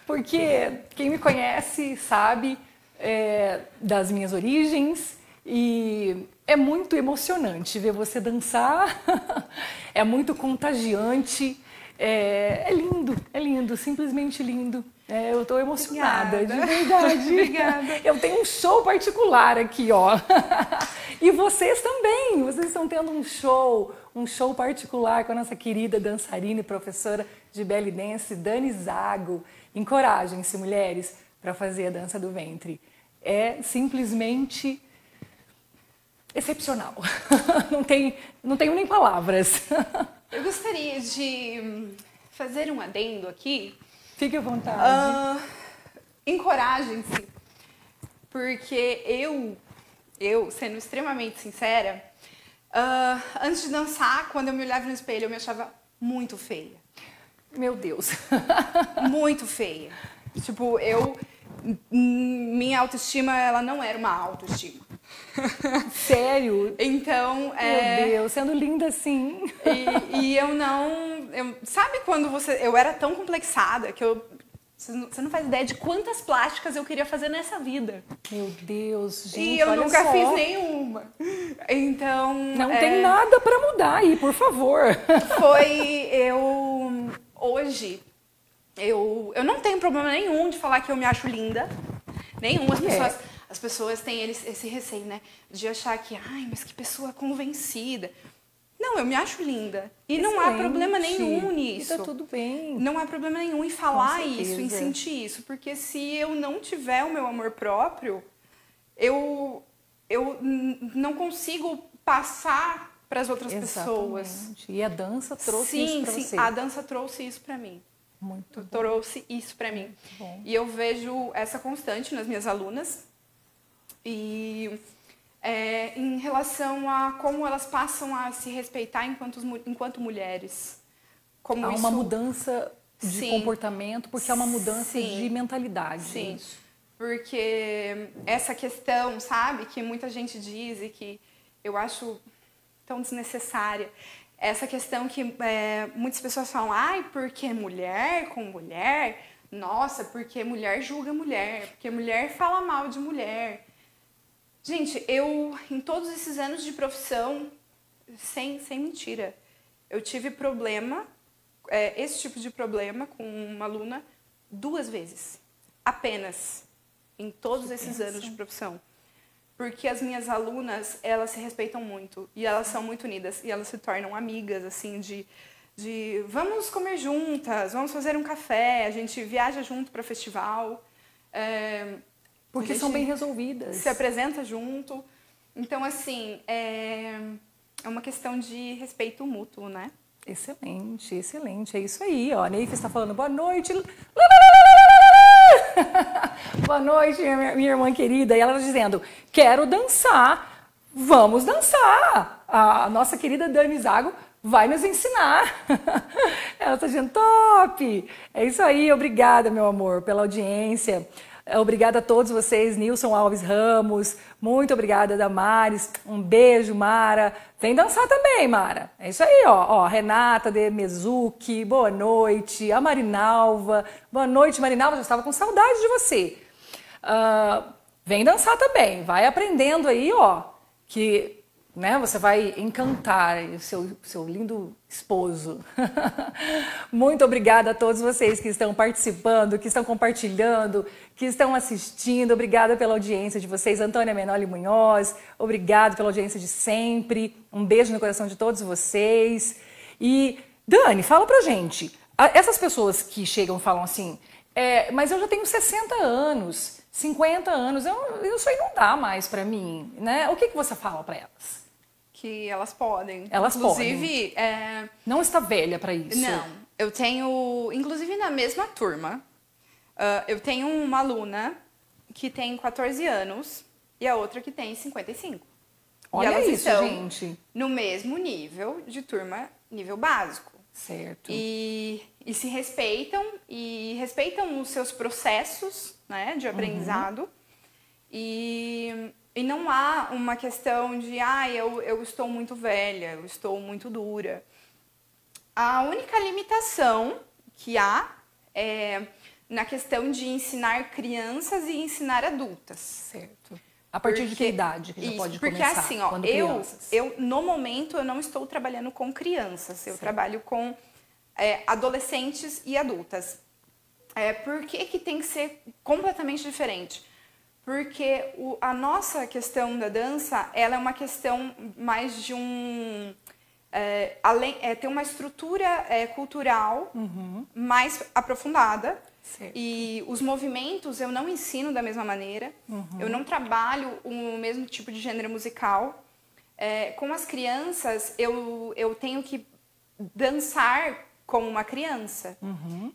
Porque quem me conhece sabe das minhas origens e é muito emocionante ver você dançar. É muito contagiante. É lindo, simplesmente lindo. Eu estou emocionada, Obrigada. de verdade. Obrigada. Eu tenho um show particular aqui, ó. E vocês também, vocês estão tendo um show particular com a nossa querida dançarina e professora de belly dance, Dani Zago. Encorajem-se, mulheres, para fazer a dança do ventre. É simplesmente excepcional. Não tenho nem palavras. Eu gostaria de fazer um adendo aqui. Fique à vontade. Encorajem-se, porque eu, sendo extremamente sincera, antes de dançar, quando eu me olhava no espelho, eu me achava muito feia. Meu Deus. Muito feia. Tipo, minha autoestima, ela não era uma autoestima. Sério? Então, Meu Deus, sendo linda assim. E sabe quando eu era tão complexada que você não faz ideia de quantas plásticas eu queria fazer nessa vida. Meu Deus, gente, E eu olha nunca só. fiz nenhuma. Então... Não tem nada pra mudar aí, por favor. Hoje, eu não tenho problema nenhum de falar que eu me acho linda. Nenhum. As pessoas têm esse receio, né? De achar que, ai, mas que pessoa convencida. Não, eu me acho linda. E não há problema nenhum nisso. E tá tudo bem. Não há problema nenhum em falar Com isso, em certeza. sentir isso. Porque se eu não tiver o meu amor próprio, eu não consigo passar para as outras pessoas. Exatamente. E a dança trouxe isso pra você. Sim, a dança trouxe isso para mim. Muito bom. Trouxe isso para mim. Bom. E eu vejo essa constante nas minhas alunas. E em relação a como elas passam a se respeitar enquanto mulheres. Como Há isso... uma mudança de Sim. comportamento, porque há uma mudança Sim. de mentalidade. Sim, Isso. porque essa questão, sabe, que muita gente diz e que eu acho tão desnecessária, essa questão que muitas pessoas falam, ai, porque mulher com mulher, nossa, porque mulher julga mulher, porque mulher fala mal de mulher. Gente, em todos esses anos de profissão, sem mentira, eu tive esse tipo de problema com uma aluna 2 vezes, apenas, em todos esses anos de profissão. Porque as minhas alunas, elas se respeitam muito, e elas são muito unidas, e elas se tornam amigas, assim, de vamos comer juntas, vamos fazer um café, a gente viaja junto para festival. Porque são bem resolvidas. Se apresenta junto. Então, assim, é uma questão de respeito mútuo, né? Excelente, excelente. É isso aí, ó. A Neif está falando boa noite. Boa noite, minha irmã querida. E ela está dizendo, quero dançar. Vamos dançar. A nossa querida Dani Zago vai nos ensinar. Ela está dizendo, top. É isso aí, obrigada, meu amor, pela audiência. Obrigada a todos vocês, Nilson Alves Ramos, muito obrigada, Damares, um beijo, Mara. Vem dançar também, Mara. É isso aí, ó. Renata de Mezuki, boa noite. A Marinalva, boa noite, Marinalva, já estava com saudade de você. Vem dançar também, vai aprendendo aí, ó, que né, você vai encantar o seu lindo esposo. Muito obrigada a todos vocês que estão participando, que estão compartilhando, que estão assistindo. Obrigada pela audiência de vocês. Antônia Menoli Munhoz, obrigado pela audiência de sempre. Um beijo no coração de todos vocês. E, Dani, fala pra gente. Essas pessoas que chegam e falam assim, mas eu já tenho 60 anos, 50 anos, isso aí não dá mais pra mim, né? O que você fala pra elas? Que elas podem. Elas inclusive, podem. Não está velha para isso. Não. Eu tenho, inclusive na mesma turma, eu tenho uma aluna que tem 14 anos e a outra que tem 55. Olha e elas isso, estão gente. no mesmo nível de turma, nível básico. Certo. E se respeitam e respeitam os seus processos, né, de aprendizado. E E não há uma questão de, eu estou muito velha, eu estou muito dura. A única limitação que há é na questão de ensinar crianças e ensinar adultas. Certo. A partir de que idade que já pode porque começar? Porque assim, ó, eu no momento eu não estou trabalhando com crianças, eu trabalho com adolescentes e adultas. Por que tem que ser completamente diferente? Porque a nossa questão da dança, ela é uma questão mais de tem uma estrutura cultural mais aprofundada. Certo. E os movimentos eu não ensino da mesma maneira, eu não trabalho o mesmo tipo de gênero musical. Com as crianças, eu tenho que dançar como uma criança.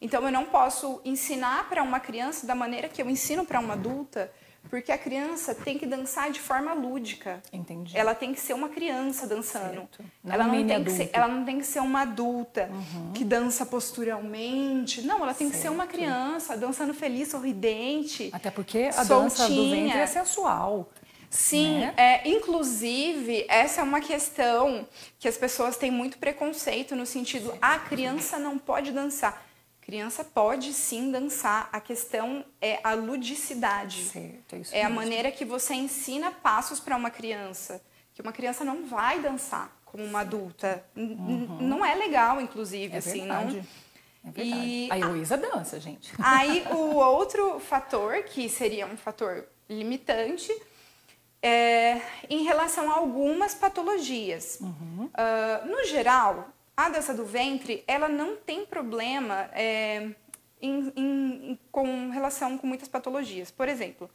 Então, eu não posso ensinar para uma criança da maneira que eu ensino para uma adulta, porque a criança tem que dançar de forma lúdica. Entendi. Ela tem que ser uma criança dançando. Ela não tem que ser uma adulta que dança posturalmente. Não, ela tem que ser uma criança dançando feliz, sorridente. Até porque a soltinha. Dança do Ventre é sensual. Sim, né? Inclusive, essa é uma questão que as pessoas têm muito preconceito no sentido, a criança não pode dançar. Criança pode sim dançar, a questão é a ludicidade. Certo, isso é mesmo. A maneira que você ensina passos para uma criança, que uma criança não vai dançar como uma adulta. Não é legal, inclusive. Assim, verdade. Não. É verdade. A Heloísa dança, gente. Aí o outro fator, que seria um fator limitante, em relação a algumas patologias. No geral, a dança do ventre, ela não tem problema com relação com muitas patologias. Por exemplo,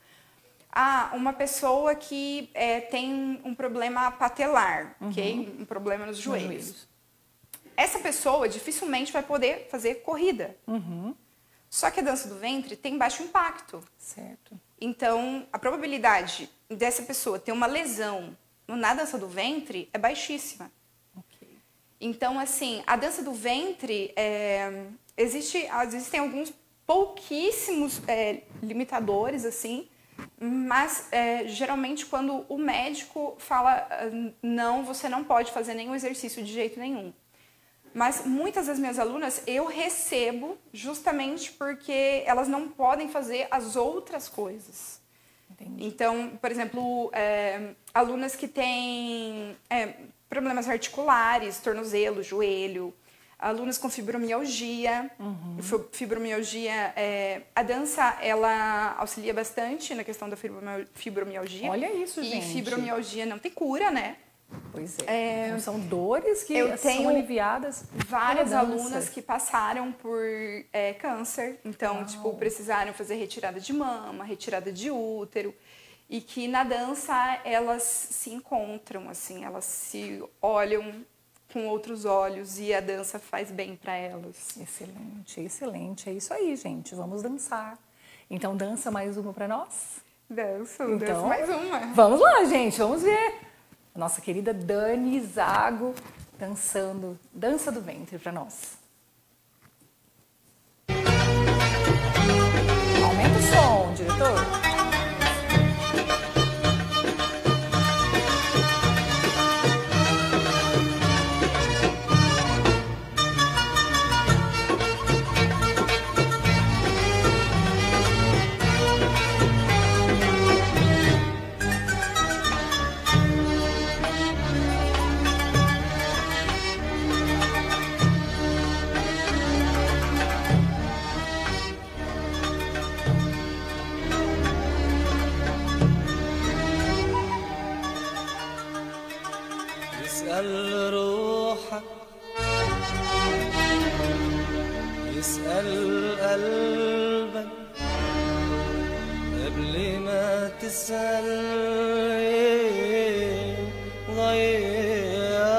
uma pessoa que tem um problema patelar, ok? Um problema nos joelhos. Essa pessoa dificilmente vai poder fazer corrida. Só que a dança do ventre tem baixo impacto. Certo. Então, a probabilidade dessa pessoa ter uma lesão na dança do ventre é baixíssima. Okay. Então, assim, a dança do ventre, existem alguns pouquíssimos limitadores, assim, mas geralmente quando o médico fala, não, você não pode fazer nenhum exercício de jeito nenhum. Mas muitas das minhas alunas eu recebo justamente porque elas não podem fazer as outras coisas. Entendi. Então, por exemplo, alunas que têm problemas articulares, tornozelo, joelho, alunas com fibromialgia. Fibromialgia, a dança, ela auxilia bastante na questão da fibromialgia. Olha isso, gente. E fibromialgia não tem cura, né? Pois é. Então, são dores que são aliviadas. Várias alunas que passaram por câncer, então, tipo, precisaram fazer retirada de mama, retirada de útero, e que na dança elas se encontram, assim, elas se olham com outros olhos e a dança faz bem para elas. Excelente, excelente. É isso aí, gente. Vamos dançar. Então, dança mais uma para nós? Dança Então, mais uma. Vamos lá, gente. Vamos ver. Nossa querida Dani Zago dançando Dança do Ventre para nós. Aumenta o som, diretor. يسأل روحك يسأل قلبك قبل ما تسأل غيرني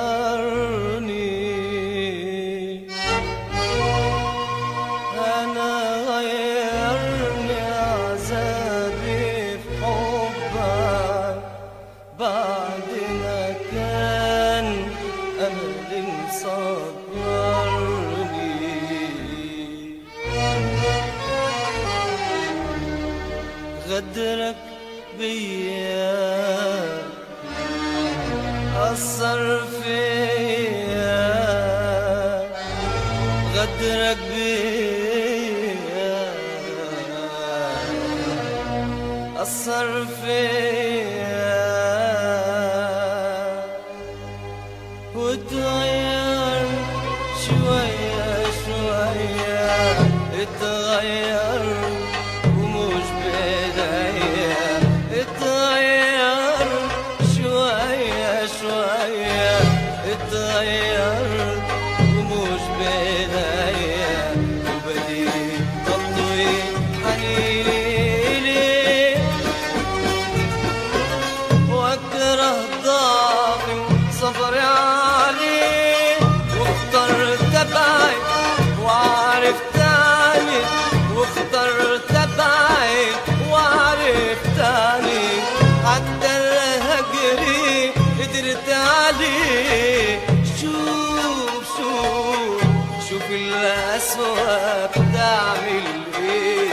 أنا غيرني عذابي في حبك بعد ما كان أمل صبرني غدرك بيا غدرك بيا أثر فيا وتغير شوية شوية اتغير ومش بإيديا اتغير شوية شوية اتغير ومش بإيديا وبديت تطوي حنيني إليك واكره ضعفي وصبري عليه واخترت ابعد وعرفت عنك واخترت ابعد وعرفت عنك حتى الهجري قدرت عليه شوف الأسوأ بتعمل ايه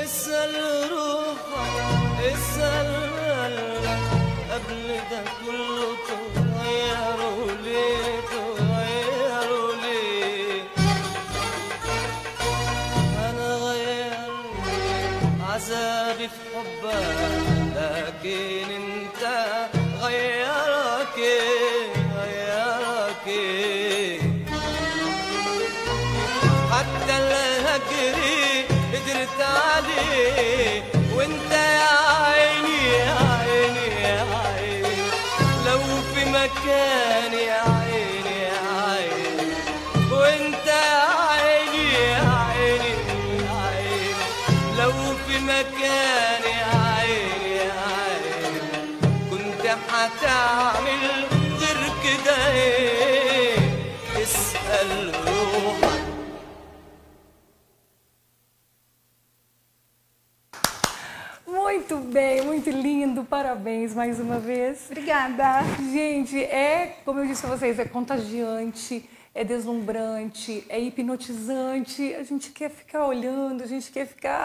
اسأل روحك اسأل قلبك قبل ده كله تغيروا ليه تغيروا ليه أنا غيرني عذابي في حبك لكن انت غيرك ايه غيرك ايه حتى الهجري قدرت عليه وانت يا عيني يا عيني يا عيني لو في مكاني يا عيني يا عيني وانت يا عيني يا عيني يا عيني لو في مكاني يا عيني يا عيني كنت هتعمل غير كده ايه اسأل روحك. Muito bem, muito lindo, parabéns mais uma vez. Obrigada. Gente, como eu disse a vocês, é contagiante, é deslumbrante, é hipnotizante, a gente quer ficar olhando, a gente quer ficar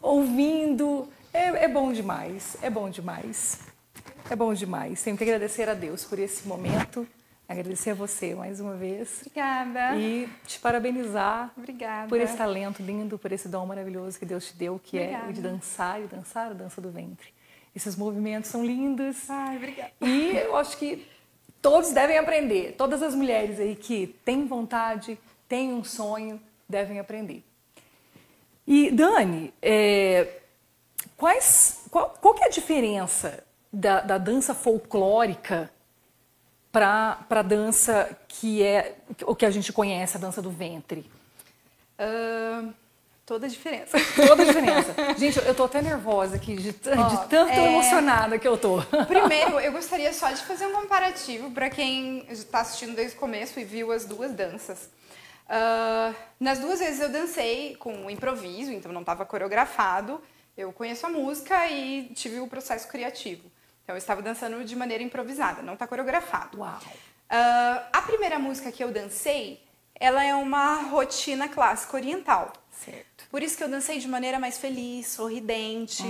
ouvindo, é bom demais, é bom demais, é bom demais. Tenho que agradecer a Deus por esse momento, agradecer a você mais uma vez. Obrigada. E te parabenizar. Obrigada. Por esse talento lindo, por esse dom maravilhoso que Deus te deu, que Obrigada. é o de dançar e dançar a dança do ventre. Esses movimentos são lindos. Ai, obrigada. E eu acho que todos devem aprender. Todas as mulheres aí que têm vontade, têm um sonho, devem aprender. E, Dani, qual que é a diferença da dança folclórica para a dança que é o que a gente conhece, a dança do ventre? Toda a diferença. Toda a diferença. Gente, eu tô até nervosa aqui, de tanto emocionada que eu tô. Primeiro, eu gostaria só de fazer um comparativo para quem está assistindo desde o começo e viu as duas danças. Nas duas vezes eu dancei com improviso, então não estava coreografado. Eu conheço a música e tive o processo criativo. Então eu estava dançando de maneira improvisada, não está coreografado. Uau! A primeira música que eu dancei, ela é uma rotina clássica oriental. Certo. Por isso que eu dancei de maneira mais feliz, sorridente.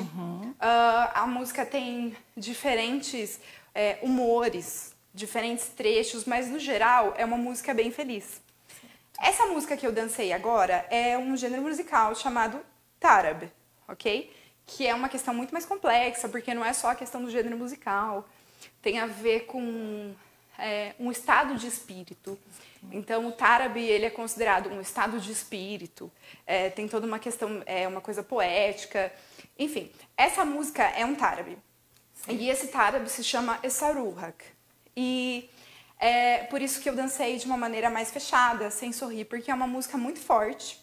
A música tem diferentes humores, diferentes trechos, mas no geral é uma música bem feliz. Essa música que eu dancei agora é um gênero musical chamado Tarab, ok? Que é uma questão muito mais complexa, porque não é só a questão do gênero musical, tem a ver com um estado de espírito. Então, o Tarab, ele é considerado um estado de espírito, tem toda uma questão, uma coisa poética, enfim. Essa música é um Tarab, e esse Tarab se chama Esaruhak, e é por isso que eu dancei de uma maneira mais fechada, sem sorrir, porque é uma música muito forte,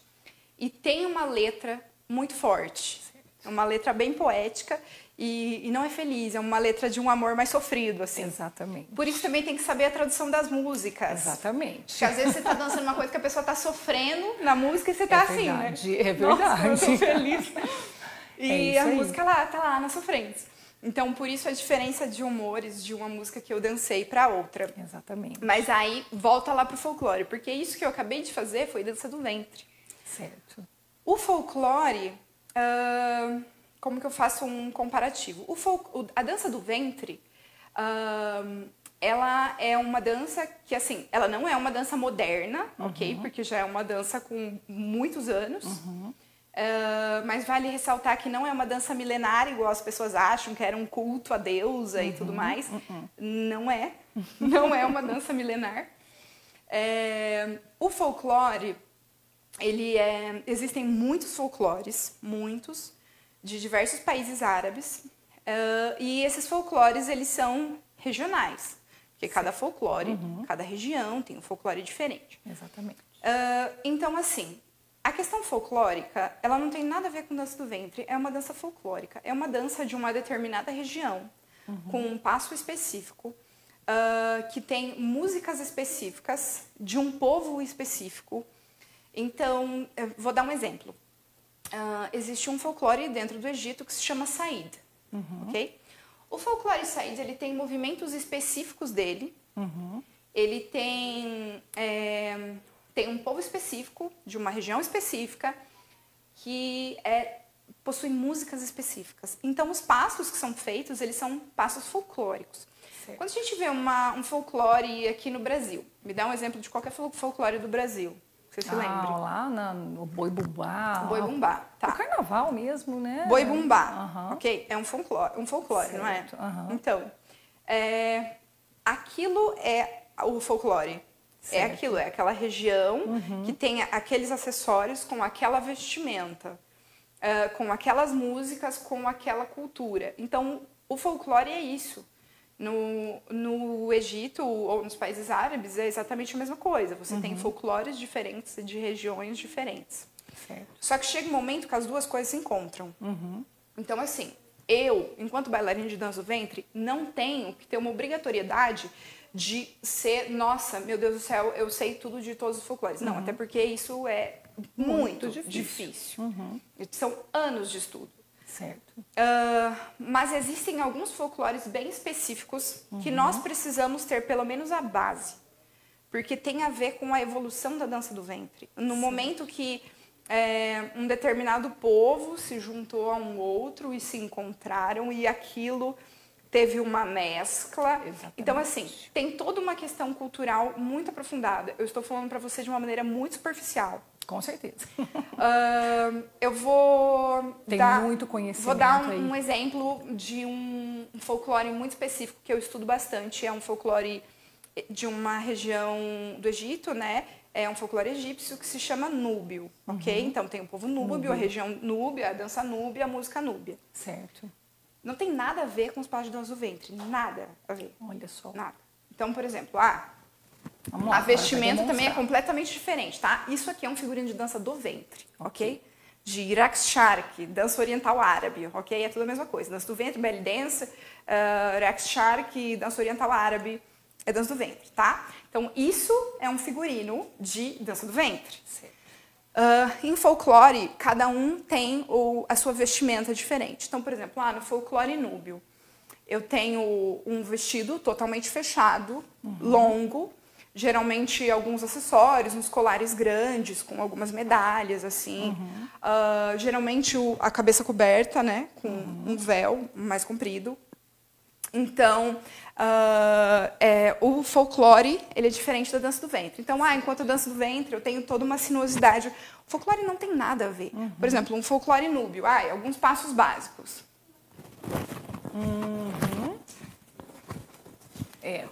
e tem uma letra muito forte. É uma letra bem poética e não é feliz, é uma letra de um amor mais sofrido, assim. Exatamente. Por isso também tem que saber a tradução das músicas. Exatamente. Porque às vezes você tá dançando uma coisa que a pessoa tá sofrendo na música e você tá assim, né? É verdade. Nossa, eu tô feliz. E a aí. música lá, tá lá na sofrência. Então, por isso a diferença de humores de uma música que eu dancei para outra. Exatamente. Mas aí, volta lá pro folclore, porque isso que eu acabei de fazer foi dança do ventre. Certo. O folclore, como que eu faço um comparativo? A dança do ventre, ela é uma dança que, assim, ela não é uma dança moderna, ok? Porque já é uma dança com muitos anos. Mas vale ressaltar que não é uma dança milenária, igual as pessoas acham, que era um culto à deusa e tudo mais. Não é. Não é uma dança milenar. O folclore, existem muitos folclores, muitos, de diversos países árabes. E esses folclores, eles são regionais. Porque cada folclore, cada região tem um folclore diferente. Exatamente. Então, assim... A questão folclórica, ela não tem nada a ver com dança do ventre, é uma dança folclórica. É uma dança de uma determinada região, com um passo específico, que tem músicas específicas, de um povo específico. Então, eu vou dar um exemplo. Existe um folclore dentro do Egito que se chama Said, ok? O folclore Said, ele tem movimentos específicos dele, ele tem um povo específico, de uma região específica, que possui músicas específicas. Então, os passos que são feitos, eles são passos folclóricos. Certo. Quando a gente vê um folclore aqui no Brasil, me dá um exemplo de qualquer folclore do Brasil, que você se lembra? Lá no Boi Bumbá. Boi Bumbá, tá. O carnaval mesmo, né? Boi Bumbá, ok? É um folclore, certo. Não é? Então, aquilo é o folclore. Certo. É aquilo, é aquela região que tem aqueles acessórios com aquela vestimenta, com aquelas músicas, com aquela cultura. Então, o folclore é isso. No Egito ou nos países árabes é exatamente a mesma coisa. Você tem folclores diferentes de regiões diferentes. Certo. Só que chega um momento que as duas coisas se encontram. Então, assim, eu, enquanto bailarina de dança do ventre, não tenho que ter uma obrigatoriedade de ser, nossa, meu Deus do céu, eu sei tudo de todos os folclores. Não, até porque isso é muito difícil. São anos de estudo. Certo. Mas existem alguns folclores bem específicos que nós precisamos ter pelo menos a base. Porque tem a ver com a evolução da dança do ventre. No momento que um determinado povo se juntou a um outro e se encontraram e aquilo... teve uma mescla. Exatamente. Então, assim, tem toda uma questão cultural muito aprofundada. Eu estou falando para você de uma maneira muito superficial. Com certeza. Eu vou muito conhecimento. Vou dar um exemplo de um folclore muito específico que eu estudo bastante. É um folclore de uma região do Egito, né? É um folclore egípcio que se chama núbio, ok? Então, tem o povo núbio, a região núbia, a dança núbia, a música núbia. Certo. Não tem nada a ver com os passos de dança do ventre. Nada a ver. Olha só. Nada. Então, por exemplo, a vestimenta também é completamente diferente, tá? Isso aqui é um figurino de dança do ventre, ok? De Iraq Shark, dança oriental árabe, ok? É tudo a mesma coisa. Dança do ventre, belly dance, Iraq Shark, dança oriental árabe, é dança do ventre, tá? Então, isso é um figurino de dança do ventre. Certo. Em folclore, cada um tem a sua vestimenta diferente. Então, por exemplo, no folclore núbio, eu tenho um vestido totalmente fechado, longo, geralmente alguns acessórios, uns colares grandes, com algumas medalhas, assim. Geralmente a cabeça coberta, né, com um véu mais comprido. Então, o folclore, ele é diferente da dança do ventre. Então, enquanto a dança do ventre, eu tenho toda uma sinuosidade. O folclore não tem nada a ver. Por exemplo, um folclore núbio, alguns passos básicos.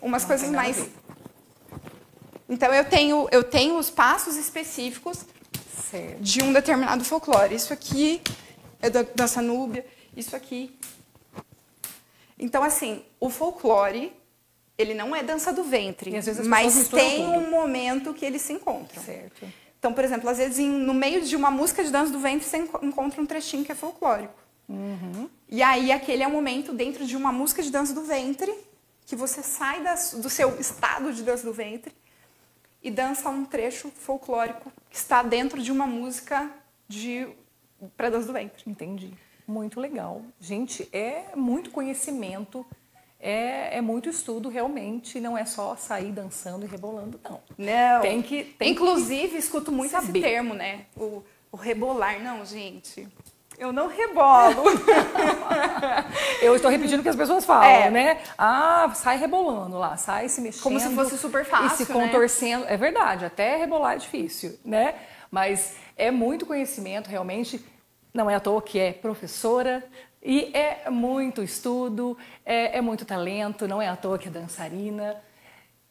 Umas coisas mais... Então, eu tenho os passos específicos de um determinado folclore. Isso aqui é da dança núbia, isso aqui... Então, assim, o folclore, ele não é dança do ventre, mas tem um momento que eles se encontram. Certo. Então, por exemplo, às vezes no meio de uma música de dança do ventre, você encontra um trechinho que é folclórico. E aí aquele é o momento dentro de uma música de dança do ventre, que você sai do seu estado de dança do ventre e dança um trecho folclórico que está dentro de uma música para dança do ventre. Entendi. Muito legal. Gente, é muito conhecimento, é muito estudo realmente, não é só sair dançando e rebolando, não. Não. Tem Inclusive, escuto muito esse saber. termo, né? O rebolar. Não, gente, eu não rebolo. Eu estou repetindo o que as pessoas falam, né? Ah, sai rebolando lá, sai se mexendo. Como se fosse super fácil, e se contorcendo. Né? É verdade, até rebolar é difícil, né? Mas é muito conhecimento, realmente. Não é à toa que é professora e é muito estudo, é muito talento, não é à toa que é dançarina.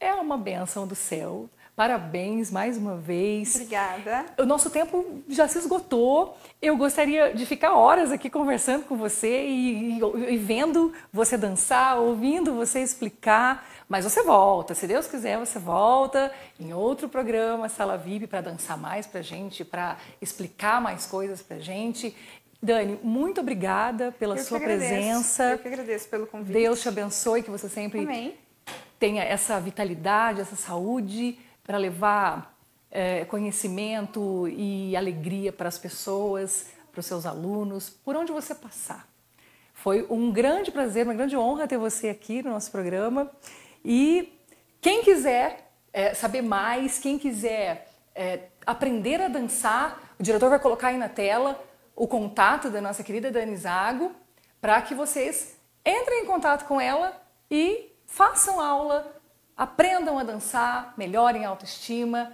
É uma bênção do céu. Parabéns mais uma vez. Obrigada. O nosso tempo já se esgotou. Eu gostaria de ficar horas aqui conversando com você e vendo você dançar, ouvindo você explicar. Mas você volta, se Deus quiser, você volta em outro programa, Sala VIP, para dançar mais pra gente, para explicar mais coisas pra gente. Dani, muito obrigada pela sua presença. Eu que agradeço pelo convite. Deus te abençoe, que você sempre tenha essa vitalidade, essa saúde para levar conhecimento e alegria para as pessoas, para os seus alunos, por onde você passar. Foi um grande prazer, uma grande honra ter você aqui no nosso programa. E quem quiser saber mais, quem quiser aprender a dançar, o diretor vai colocar aí na tela o contato da nossa querida Dani Zago, para que vocês entrem em contato com ela e façam aula, aprendam a dançar, melhorem a autoestima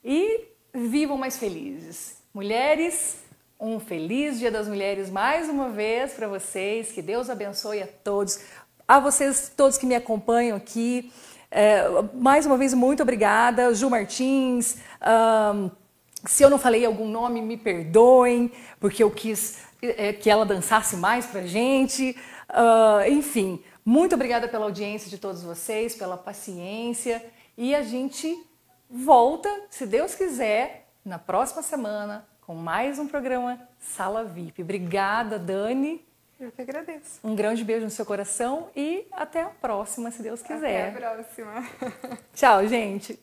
e vivam mais felizes. Mulheres, um feliz Dia das Mulheres mais uma vez para vocês, que Deus abençoe a todos. A vocês todos que me acompanham aqui, mais uma vez muito obrigada. Ju Martins, se eu não falei algum nome, me perdoem, porque eu quis que ela dançasse mais pra gente. Enfim, muito obrigada pela audiência de todos vocês, pela paciência. E a gente volta, se Deus quiser, na próxima semana, com mais um programa Sala VIP. Obrigada, Dani. Eu que agradeço. Um grande beijo no seu coração e até a próxima, se Deus quiser. Até a próxima. Tchau, gente.